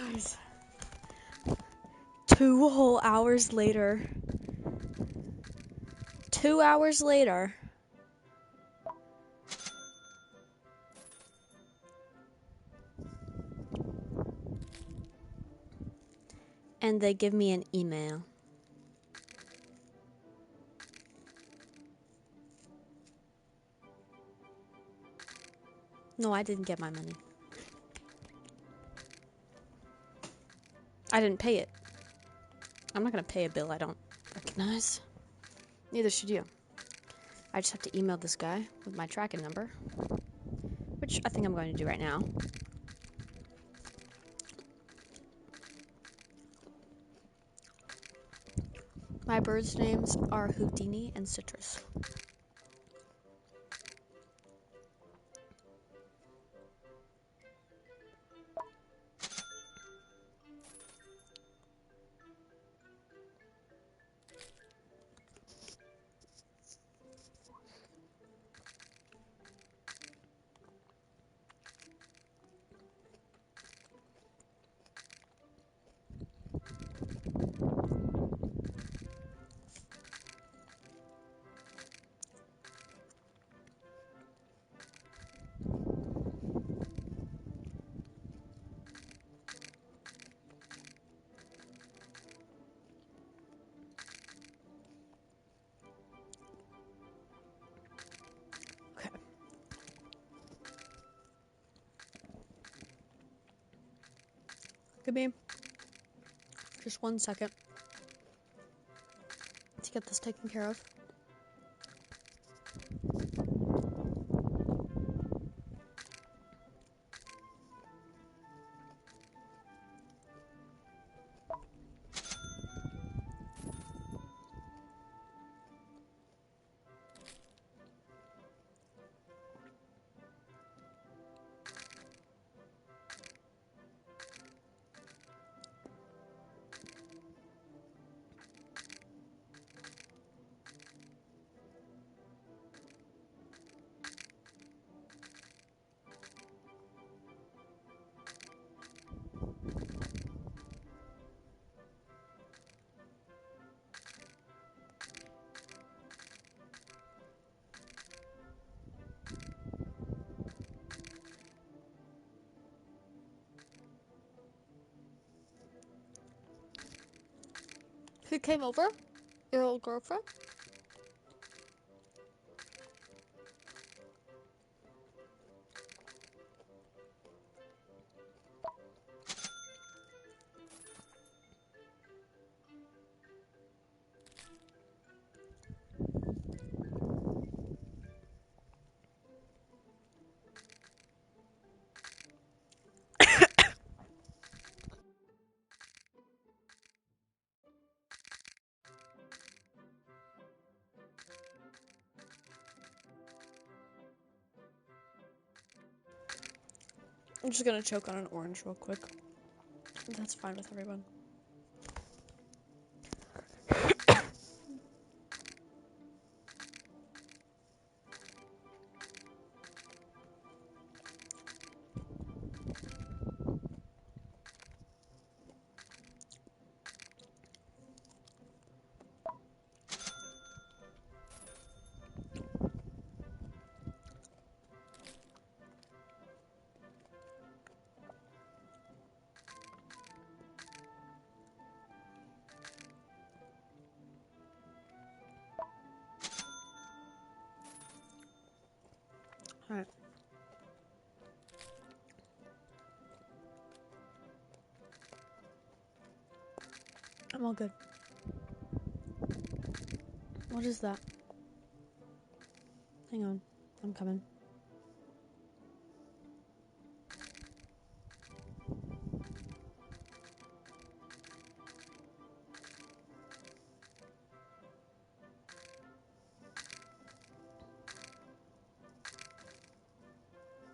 Guys, 2 whole hours later. 2 hours later. And they give me an email. No, I didn't get my money. I didn't pay it. I'm not gonna pay a bill I don't recognize. Neither should you. I just have to email this guy with my tracking number, which I think I'm going to do right now. My birds' names are Houdini and Citrus. Okay. Give me just 1 second to get this taken care of. Who came over? Your old girlfriend? I'm just gonna choke on an orange real quick. That's fine with everyone. Alright. I'm all good. What is that? Hang on. I'm coming.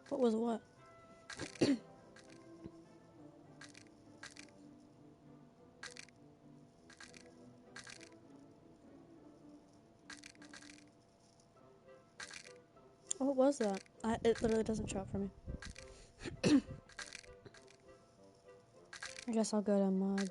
What was what? What was that? It literally doesn't show up for me. I guess I'll go to mud.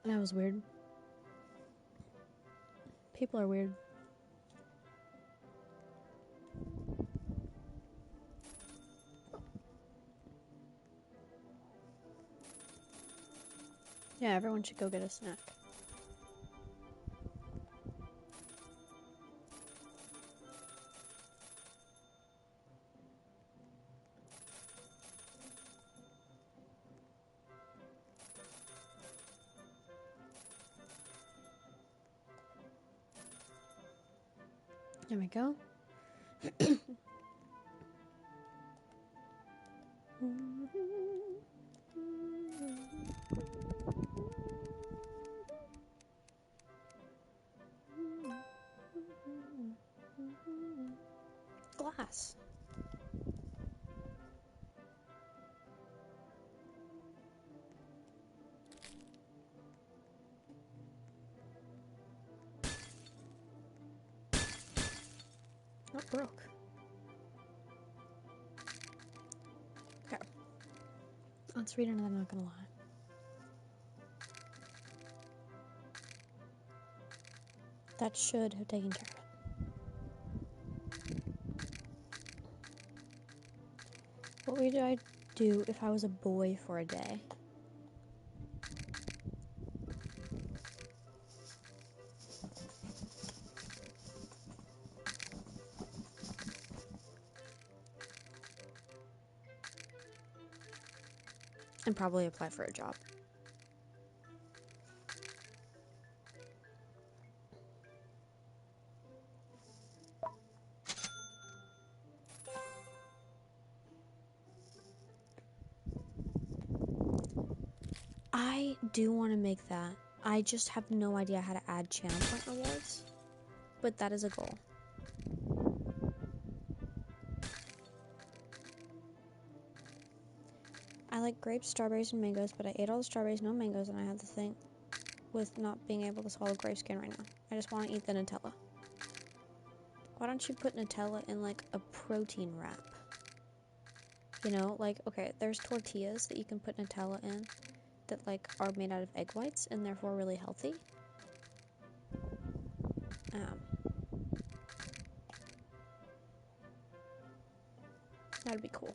That was weird. People are weird. Yeah, everyone should go get a snack. There we go. Glass. Not broke. Okay. Let's read another, not gonna lie. That should have taken care of it. What would I do if I was a boy for a day? And probably apply for a job. I do want to make that. I just have no idea how to add channel point rewards. But that is a goal. I like grapes, strawberries, and mangoes, but I ate all the strawberries, no mangoes, and I have the thing with not being able to swallow grape skin right now. I just want to eat the Nutella. Why don't you put Nutella in, like, a protein wrap? You know, like, okay, there's tortillas that you can put Nutella in that, like, are made out of egg whites and therefore really healthy. That'd be cool.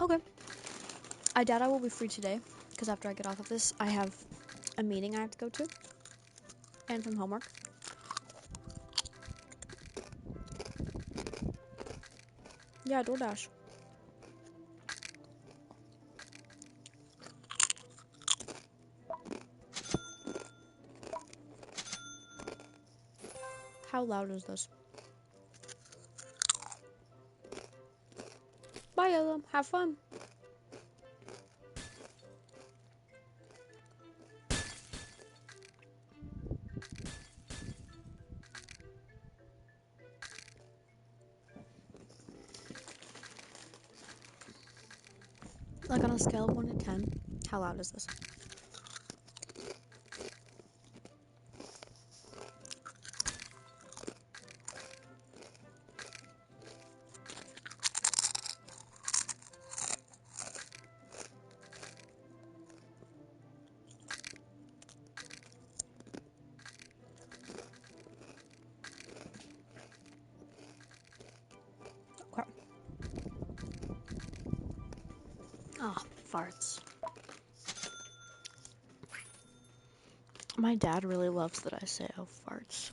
Okay. I doubt I will be free today, because after I get off of this, I have a meeting I have to go to, and some homework. Yeah, DoorDash. How loud is this? Bye, Ella. Have fun. Like, on a scale of 1 to 10, how loud is this? Okay. Oh, farts. My dad really loves that I say, oh, farts.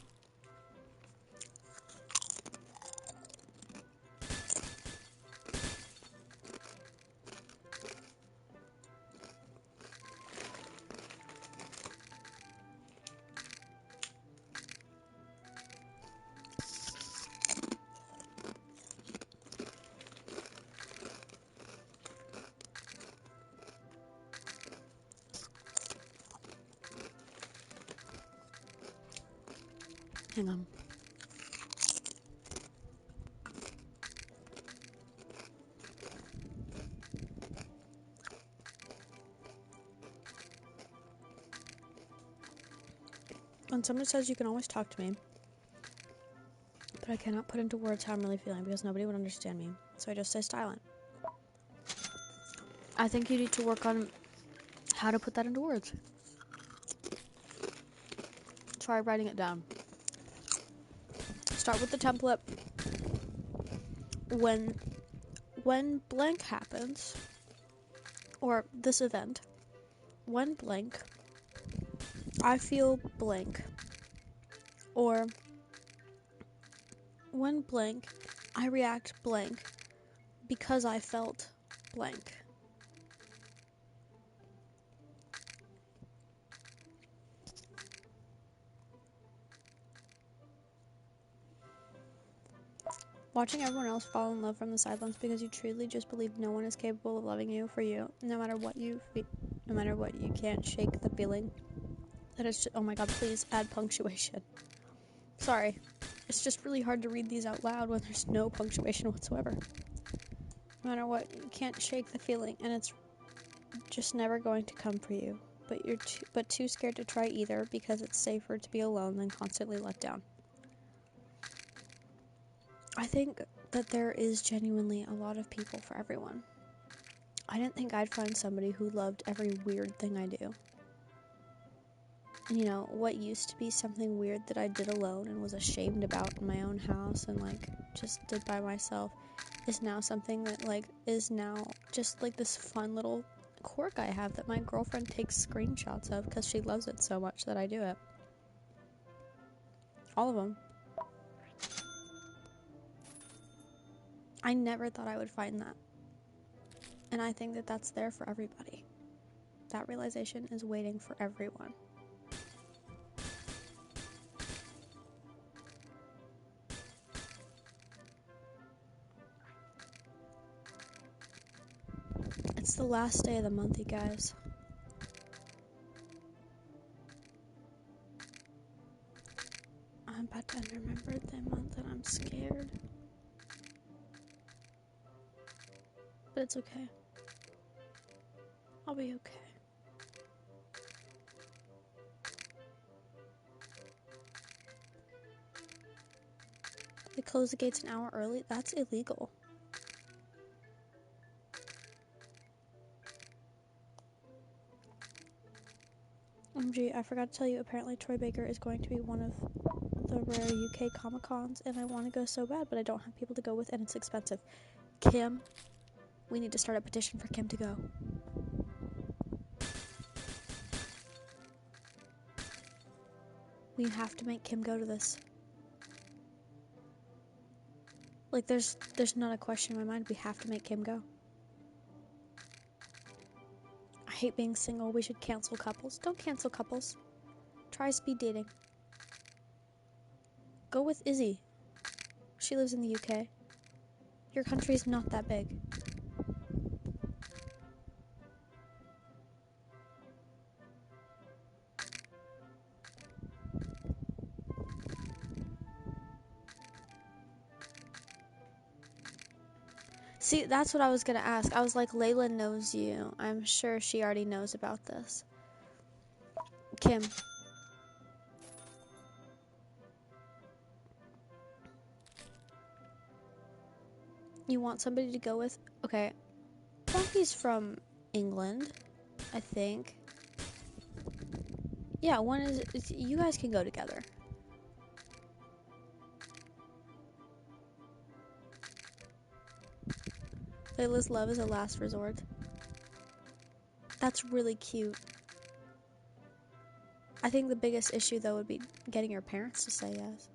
Hang on. When someone says you can always talk to me, but I cannot put into words how I'm really feeling because nobody would understand me, so I just stay silent. I think you need to work on how to put that into words. Try writing it down. Start with the template. When blank happens, or this event, when blank, I feel blank. Or when blank, I react blank because I felt blank. Watching everyone else fall in love from the sidelines because you truly just believe no one is capable of loving you for you, no matter what you can't shake the feeling that it's just, oh my god, please add punctuation. Sorry, it's just really hard to read these out loud when there's no punctuation whatsoever. No matter what, you can't shake the feeling, and it's just never going to come for you. But you're too scared to try either because it's safer to be alone than constantly let down. I think that there is genuinely a lot of people for everyone. I didn't think I'd find somebody who loved every weird thing I do. You know, what used to be something weird that I did alone and was ashamed about in my own house and, like, just did by myself is now something that, like, is now just, like, this fun little quirk I have that my girlfriend takes screenshots of because she loves it so much that I do it. All of them. I never thought I would find that. And I think that that's there for everybody. That realization is waiting for everyone. It's the last day of the month, you guys. I'm about to end my birthday month and I'm scared. But it's okay. I'll be okay. They close the gates an hour early? That's illegal. OMG, I forgot to tell you, apparently Troy Baker is going to be one of the rare UK Comic Cons, and I want to go so bad, but I don't have people to go with, and it's expensive. Kim, we need to start a petition for Kim to go. We have to make Kim go to this. Like, there's not a question in my mind. We have to make Kim go. I hate being single. We should cancel couples. Don't cancel couples. Try speed dating. Go with Izzy. She lives in the UK. Your country's not that big. See, that's what I was gonna ask. I was like, Layla knows you. I'm sure she already knows about this. Kim. You want somebody to go with? Okay. Buffy's from England, I think. Yeah, one is you guys can go together. Layla's love is a last resort. That's really cute. I think the biggest issue, though, would be getting your parents to say yes.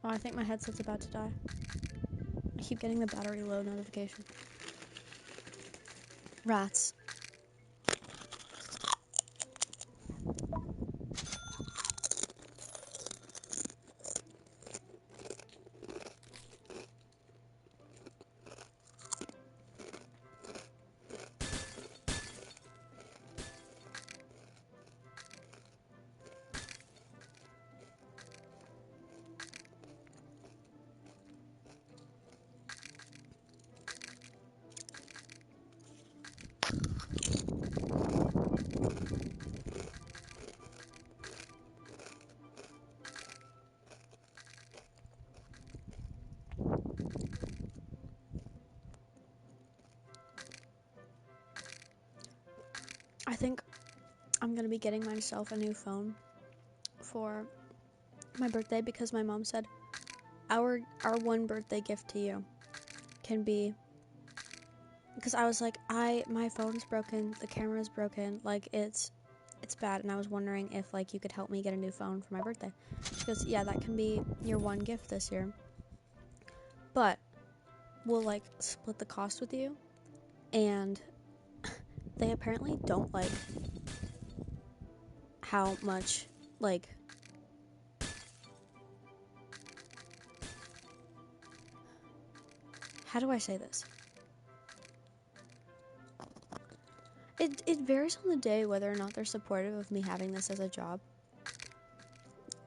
Oh, I think my headset's about to die. I keep getting the battery low notification. Rats. I think I'm gonna be getting myself a new phone for my birthday because my mom said our one birthday gift to you can be, because I was like, my phone's broken, the camera's broken, like it's bad, and I was wondering if like you could help me get a new phone for my birthday. She goes, yeah, that can be your one gift this year, but we'll like split the cost with you. And they apparently don't like how much, like, how do I say this? It varies on the day whether or not they're supportive of me having this as a job.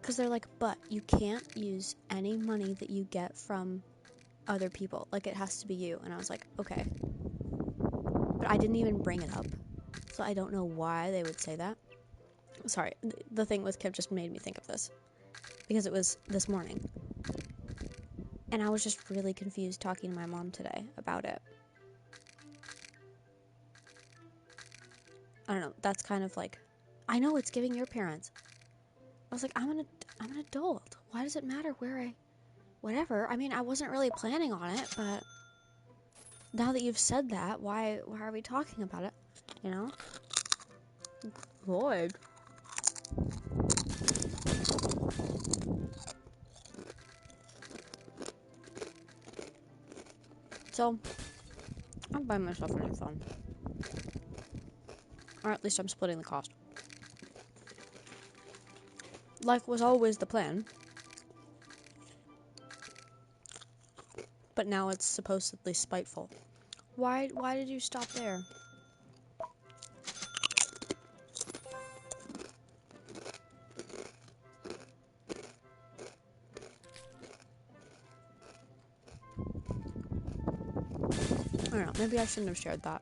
Because they're like, but you can't use any money that you get from other people. Like, it has to be you. And I was like, okay. But I didn't even bring it up. So I don't know why they would say that. Sorry, the thing with Kim just made me think of this. Because it was this morning. And I was just really confused talking to my mom today about it. I don't know, that's kind of like, I know it's giving your parents. I was like, I'm an adult. Why does it matter whatever? I mean, I wasn't really planning on it, but now that you've said that, why are we talking about it? You know? Lloyd. So, I'm buying myself a new phone. Or at least I'm splitting the cost. Like was always the plan. But now it's supposedly spiteful. Why did you stop there? I don't know, maybe I shouldn't have shared that.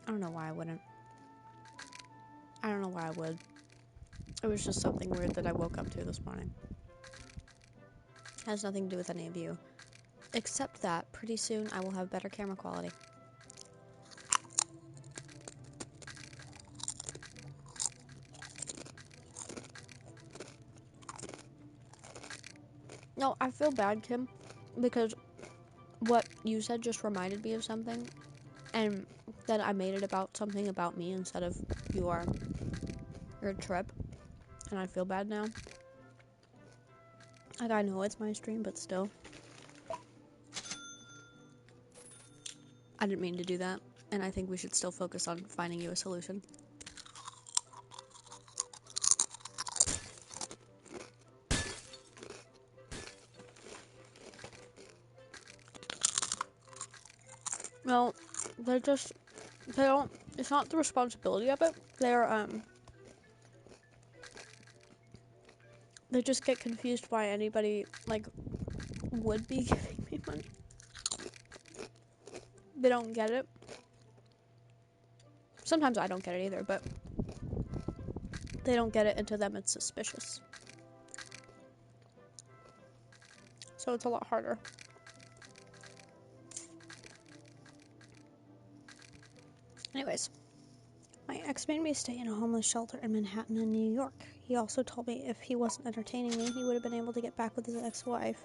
I don't know why I wouldn't. I don't know why I would. It was just something weird that I woke up to this morning. It has nothing to do with any of you. Except that pretty soon I will have better camera quality. No, I feel bad, Kim, because what you said just reminded me of something, and then I made it about something about me instead of your trip, and I feel bad now. Like, I know it's my stream, but still. I didn't mean to do that, and I think we should still focus on finding you a solution. Well, they don't, it's not the responsibility of it. They just get confused why anybody, like, would be giving me money. They don't get it. Sometimes I don't get it either, but they don't get it, and to them it's suspicious. So it's a lot harder. Anyways, my ex made me stay in a homeless shelter in Manhattan and New York. He also told me if he wasn't entertaining me, he would have been able to get back with his ex-wife.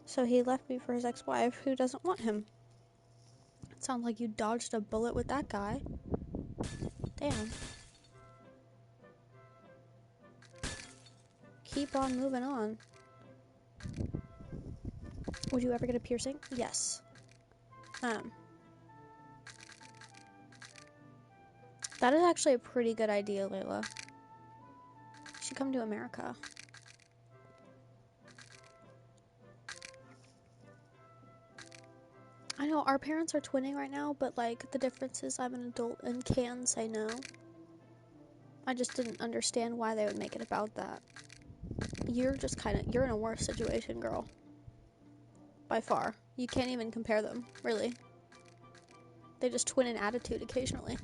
So he left me for his ex-wife, who doesn't want him. It sounds like you dodged a bullet with that guy. Damn. Keep on moving on. Would you ever get a piercing? Yes. That is actually a pretty good idea, Layla. You should come to America. I know, our parents are twinning right now, but, like, the difference is I'm an adult and can say no. I just didn't understand why they would make it about that. You're in a worse situation, girl. By far. You can't even compare them, really. They just twin in attitude occasionally.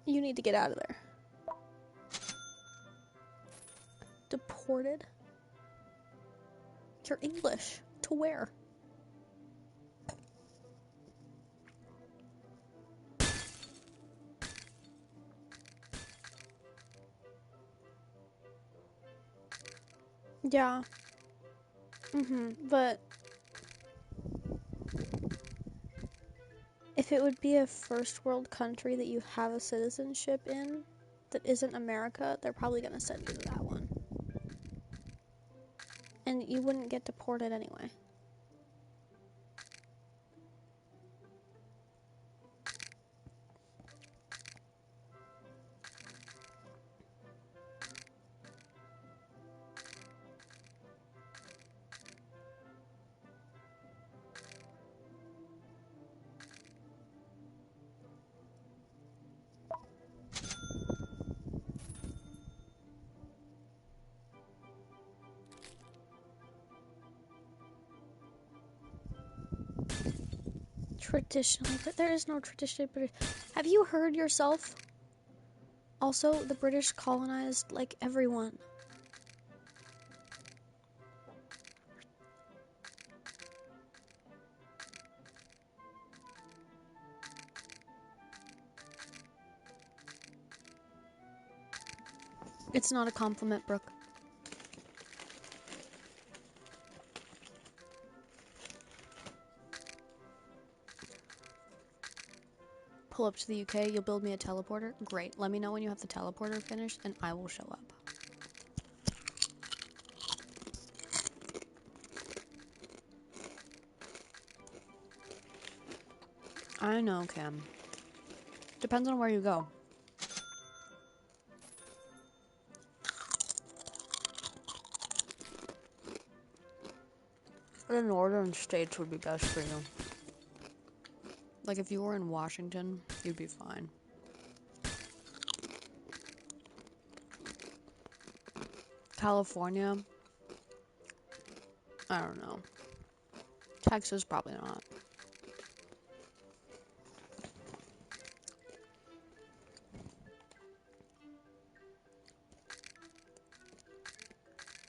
You need to get out of there. Deported? You're English. To where? Yeah. But if it would be a first world country that you have a citizenship in that isn't America, they're probably going to send you to that one. And you wouldn't get deported anyway. Traditionally, but there is no traditionally British. Have you heard yourself? Also, the British colonized like everyone. It's not a compliment, Brooke. Pull up to the UK, you'll build me a teleporter. Great. Let me know when you have the teleporter finished, and I will show up. I know, Cam. Depends on where you go. The northern states would be best for you. Like, if you were in Washington, you'd be fine. California, I don't know. Texas, probably not.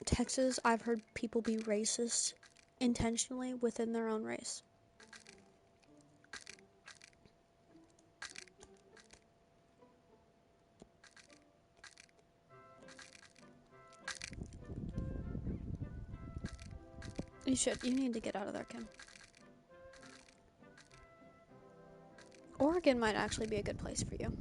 Texas, I've heard people be racist intentionally within their own race. You should. You need to get out of there, Kim. Oregon might actually be a good place for you.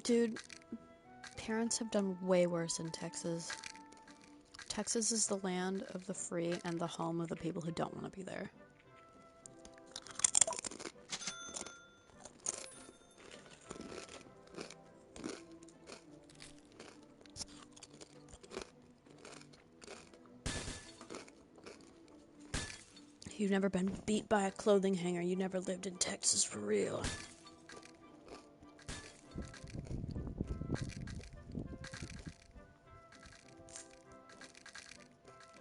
Dude, parents have done way worse in Texas. Texas is the land of the free and the home of the people who don't want to be there. You've never been beat by a clothing hanger. You never lived in Texas for real.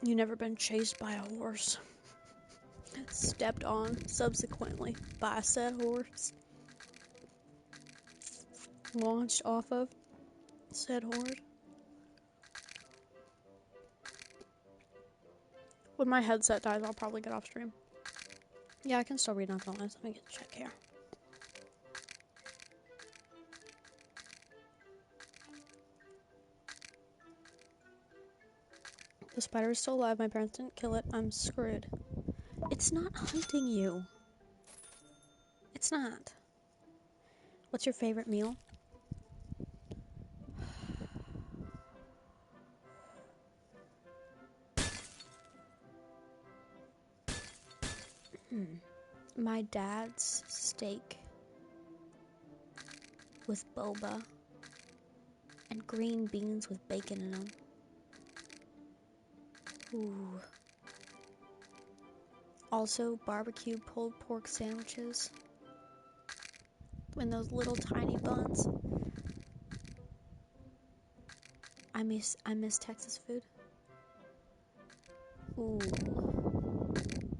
You never been chased by a horse. Stepped on subsequently by said horse. Launched off of said horse. When my headset dies, I'll probably get off stream. Yeah, I can still read, not gonna lie. Let me get a check here. The spider is still alive. My parents didn't kill it. I'm screwed. It's not hunting you. It's not. What's your favorite meal? My dad's steak with boba and green beans with bacon in them. Ooh. Also, barbecue pulled pork sandwiches in those little tiny buns. I miss Texas food. Ooh.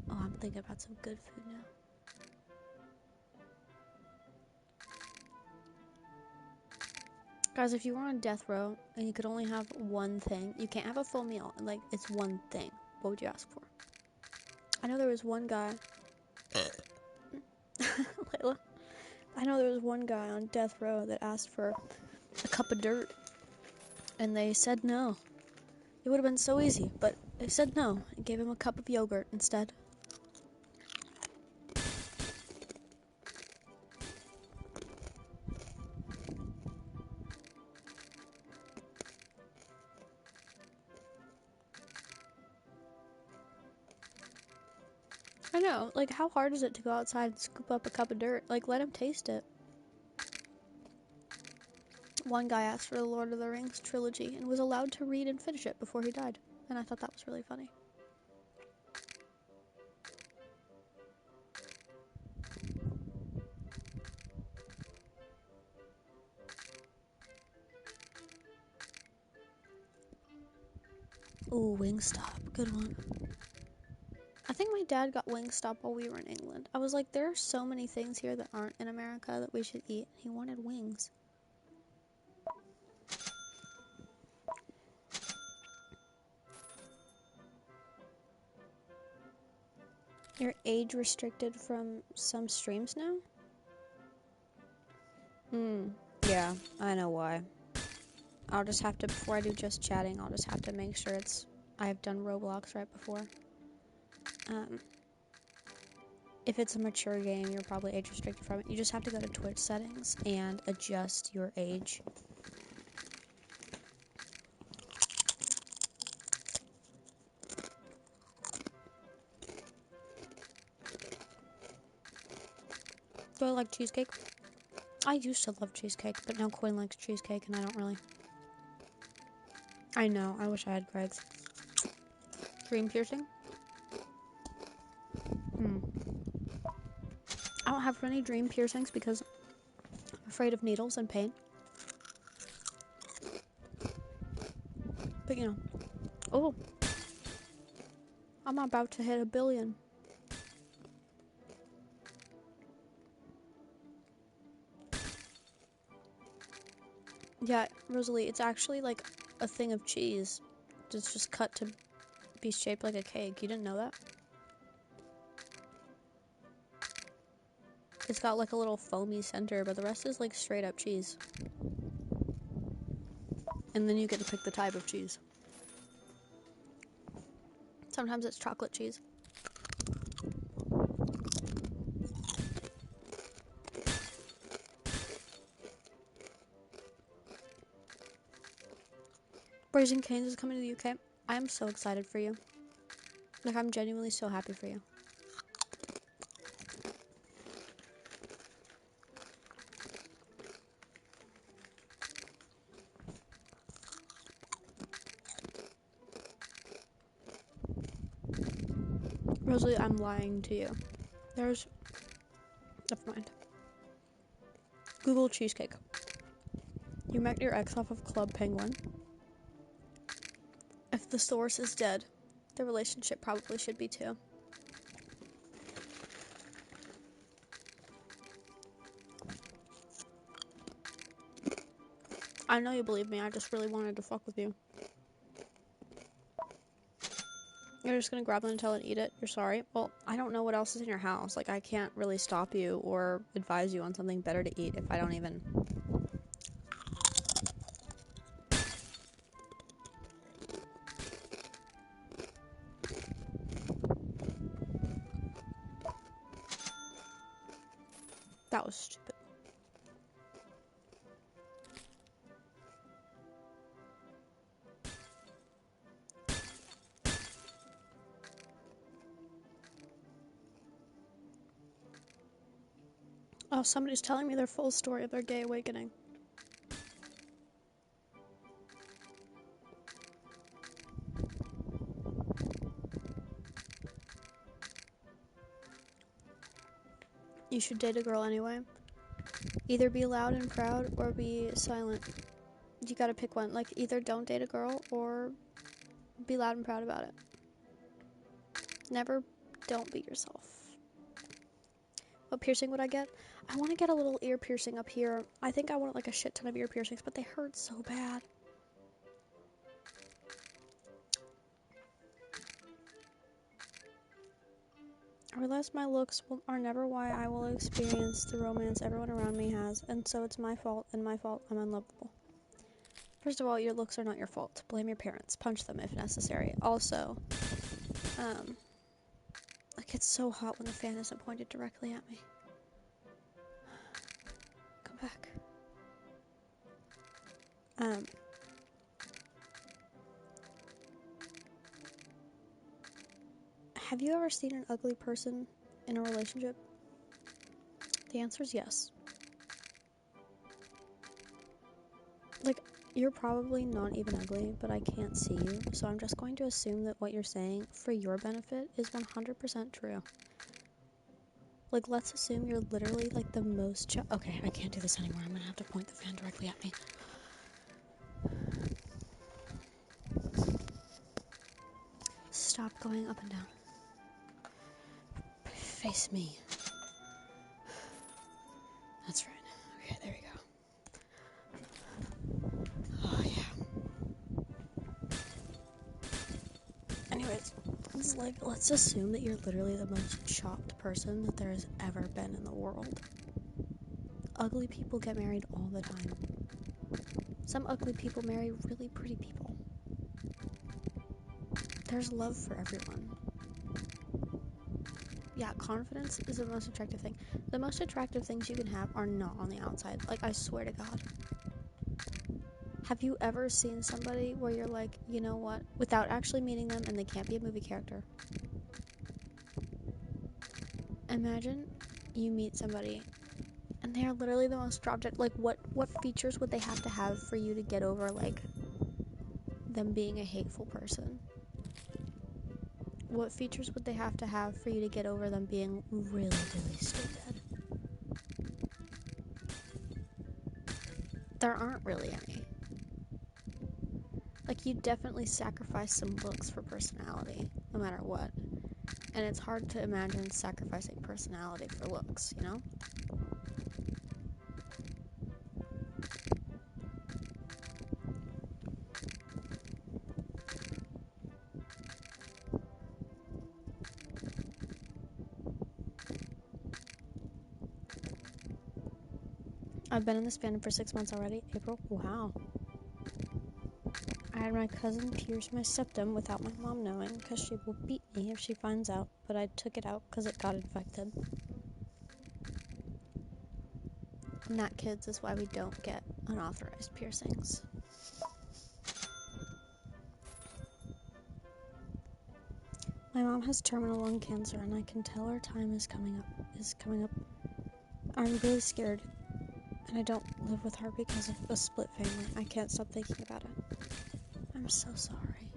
Oh, I'm thinking about some good food now. Guys, if you were on death row and you could only have one thing, you can't have a full meal. Like, it's one thing. What would you ask for? I know there was one guy. Layla. I know there was one guy on death row that asked for a cup of dirt. And they said no. It would have been so easy, but they said no and gave him a cup of yogurt instead. I know, like, how hard is it to go outside and scoop up a cup of dirt? Like, let him taste it. One guy asked for the Lord of the Rings trilogy and was allowed to read and finish it before he died. And I thought that was really funny. Ooh, Wingstop. Good one. I think my dad got Wingstop while we were in England. I was like, there are so many things here that aren't in America that we should eat. He wanted wings. You're age restricted from some streams now? Yeah, I know why. I'll just have to, before I do just chatting, I'll just have to make sure I've done Roblox right before. If it's a mature game, you're probably age restricted from it. You just have to go to Twitch settings and adjust your age. Do I like cheesecake? I used to love cheesecake, but now Quinn likes cheesecake and I don't really. I know, I wish I had Greg's. Dream piercing? I don't have any dream piercings because I'm afraid of needles and pain. But you know. Oh. I'm about to hit 1 billion. Yeah, Rosalie, it's actually like a thing of cheese. It's just cut to be shaped like a cake. You didn't know that? It's got like a little foamy center, but the rest is like straight up cheese. And then you get to pick the type of cheese. Sometimes it's chocolate cheese. Raising Cane's is coming to the UK. I am so excited for you. Like, I'm genuinely so happy for you. Rosalie, I'm lying to you. Never mind. Google cheesecake. You met your ex off of Club Penguin. If the source is dead, the relationship probably should be too. I know you believe me, I just really wanted to fuck with you. You're just gonna grab the Nutella and eat it? You're sorry? Well, I don't know what else is in your house. Like, I can't really stop you or advise you on something better to eat if I don't even... That was stupid. Oh, somebody's telling me their full story of their gay awakening. You should date a girl anyway. Either be loud and proud or be silent. You gotta pick one. Like, either don't date a girl or be loud and proud about it. Never don't be yourself. What piercing would I get? I want to get a little ear piercing up here. I think I want like a shit ton of ear piercings, but they hurt so bad. I realize my looks are never why I will experience the romance everyone around me has, and so it's my fault, and my fault I'm unlovable. First of all, your looks are not your fault. Blame your parents. Punch them if necessary. Also, like, it's so hot when the fan isn't pointed directly at me. Come back. Have you ever seen an ugly person in a relationship? The answer is yes. Like, you're probably not even ugly, but I can't see you, so I'm just going to assume that what you're saying, for your benefit, is 100% true. Like, let's assume you're literally, like, the most okay, I can't do this anymore. I'm gonna have to point the fan directly at me. Stop going up and down. Face me. That's right. Okay, there we go. Oh, yeah. Anyways, it's like, let's assume that you're literally the most shocked person that there has ever been in the world. Ugly people get married all the time. Some ugly people marry really pretty people. There's love for everyone. Yeah, confidence is the most attractive thing. The most attractive things you can have are not on the outside. Like, I swear to God. Have you ever seen somebody where you're like, you know what, without actually meeting them, and they can't be a movie character? Imagine you meet somebody and they are literally the most drop dead. Like, what features would they have to have for you to get over, like, them being a hateful person? What features would they have to have for you to get over them being really, really stupid? There aren't really any. Like, you definitely sacrifice some looks for personality, no matter what. And it's hard to imagine sacrificing personality for looks, you know? I've been in this band for 6 months already. April? Wow. I had my cousin pierce my septum without my mom knowing, because she will beat me if she finds out, but I took it out because it got infected. Not kids is why we don't get unauthorized piercings. My mom has terminal lung cancer, and I can tell her time is coming up. I'm really scared, and I don't live with her because of a split family. I can't stop thinking about it. I'm so sorry.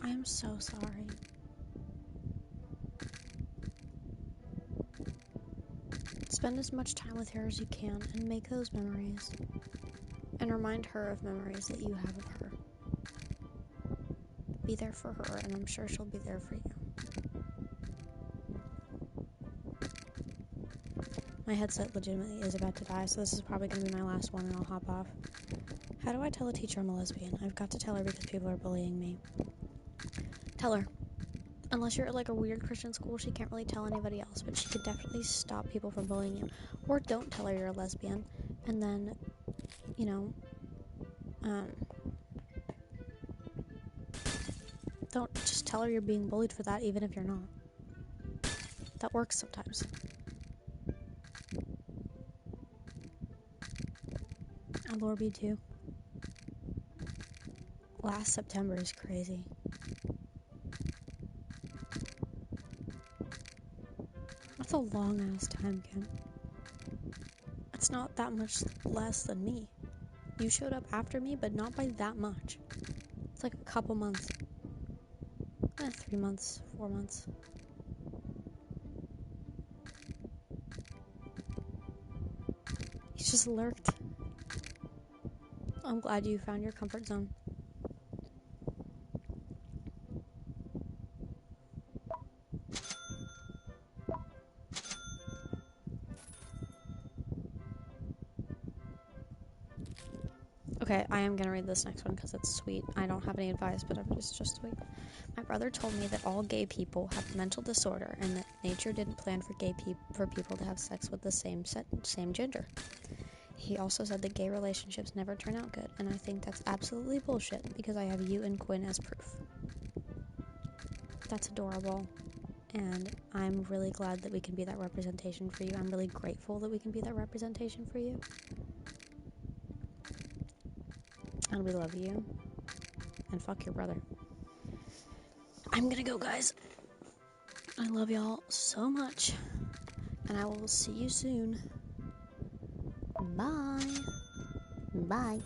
I am so sorry. Spend as much time with her as you can and make those memories. And remind her of memories that you have of her. Be there for her, and I'm sure she'll be there for you. My headset legitimately is about to die, so this is probably going to be my last one, and I'll hop off. How do I tell a teacher I'm a lesbian? I've got to tell her because people are bullying me. Tell her. Unless you're at like a weird Christian school, she can't really tell anybody else, but she could definitely stop people from bullying you. Or don't tell her you're a lesbian, and then, you know, don't just tell her you're being bullied for that, even if you're not. That works sometimes. And Lorby too. Last September is crazy. That's a long ass time, Kim. It's not that much less than me. You showed up after me, but not by that much. It's like a couple months. 3 months, 4 months. just lurked. I'm glad you found your comfort zone. Okay, I am gonna read this next one because it's sweet. I don't have any advice, but it's just sweet. My brother told me that all gay people have a mental disorder and that nature didn't plan for people to have sex with the same gender. He also said that gay relationships never turn out good, and I think that's absolutely bullshit because I have you and Quinn as proof. That's adorable, and I'm really glad that we can be that representation for you. I'm really grateful that we can be that representation for you. And we love you. And fuck your brother. I'm gonna go, guys. I love y'all so much. And I will see you soon. Bye. Bye.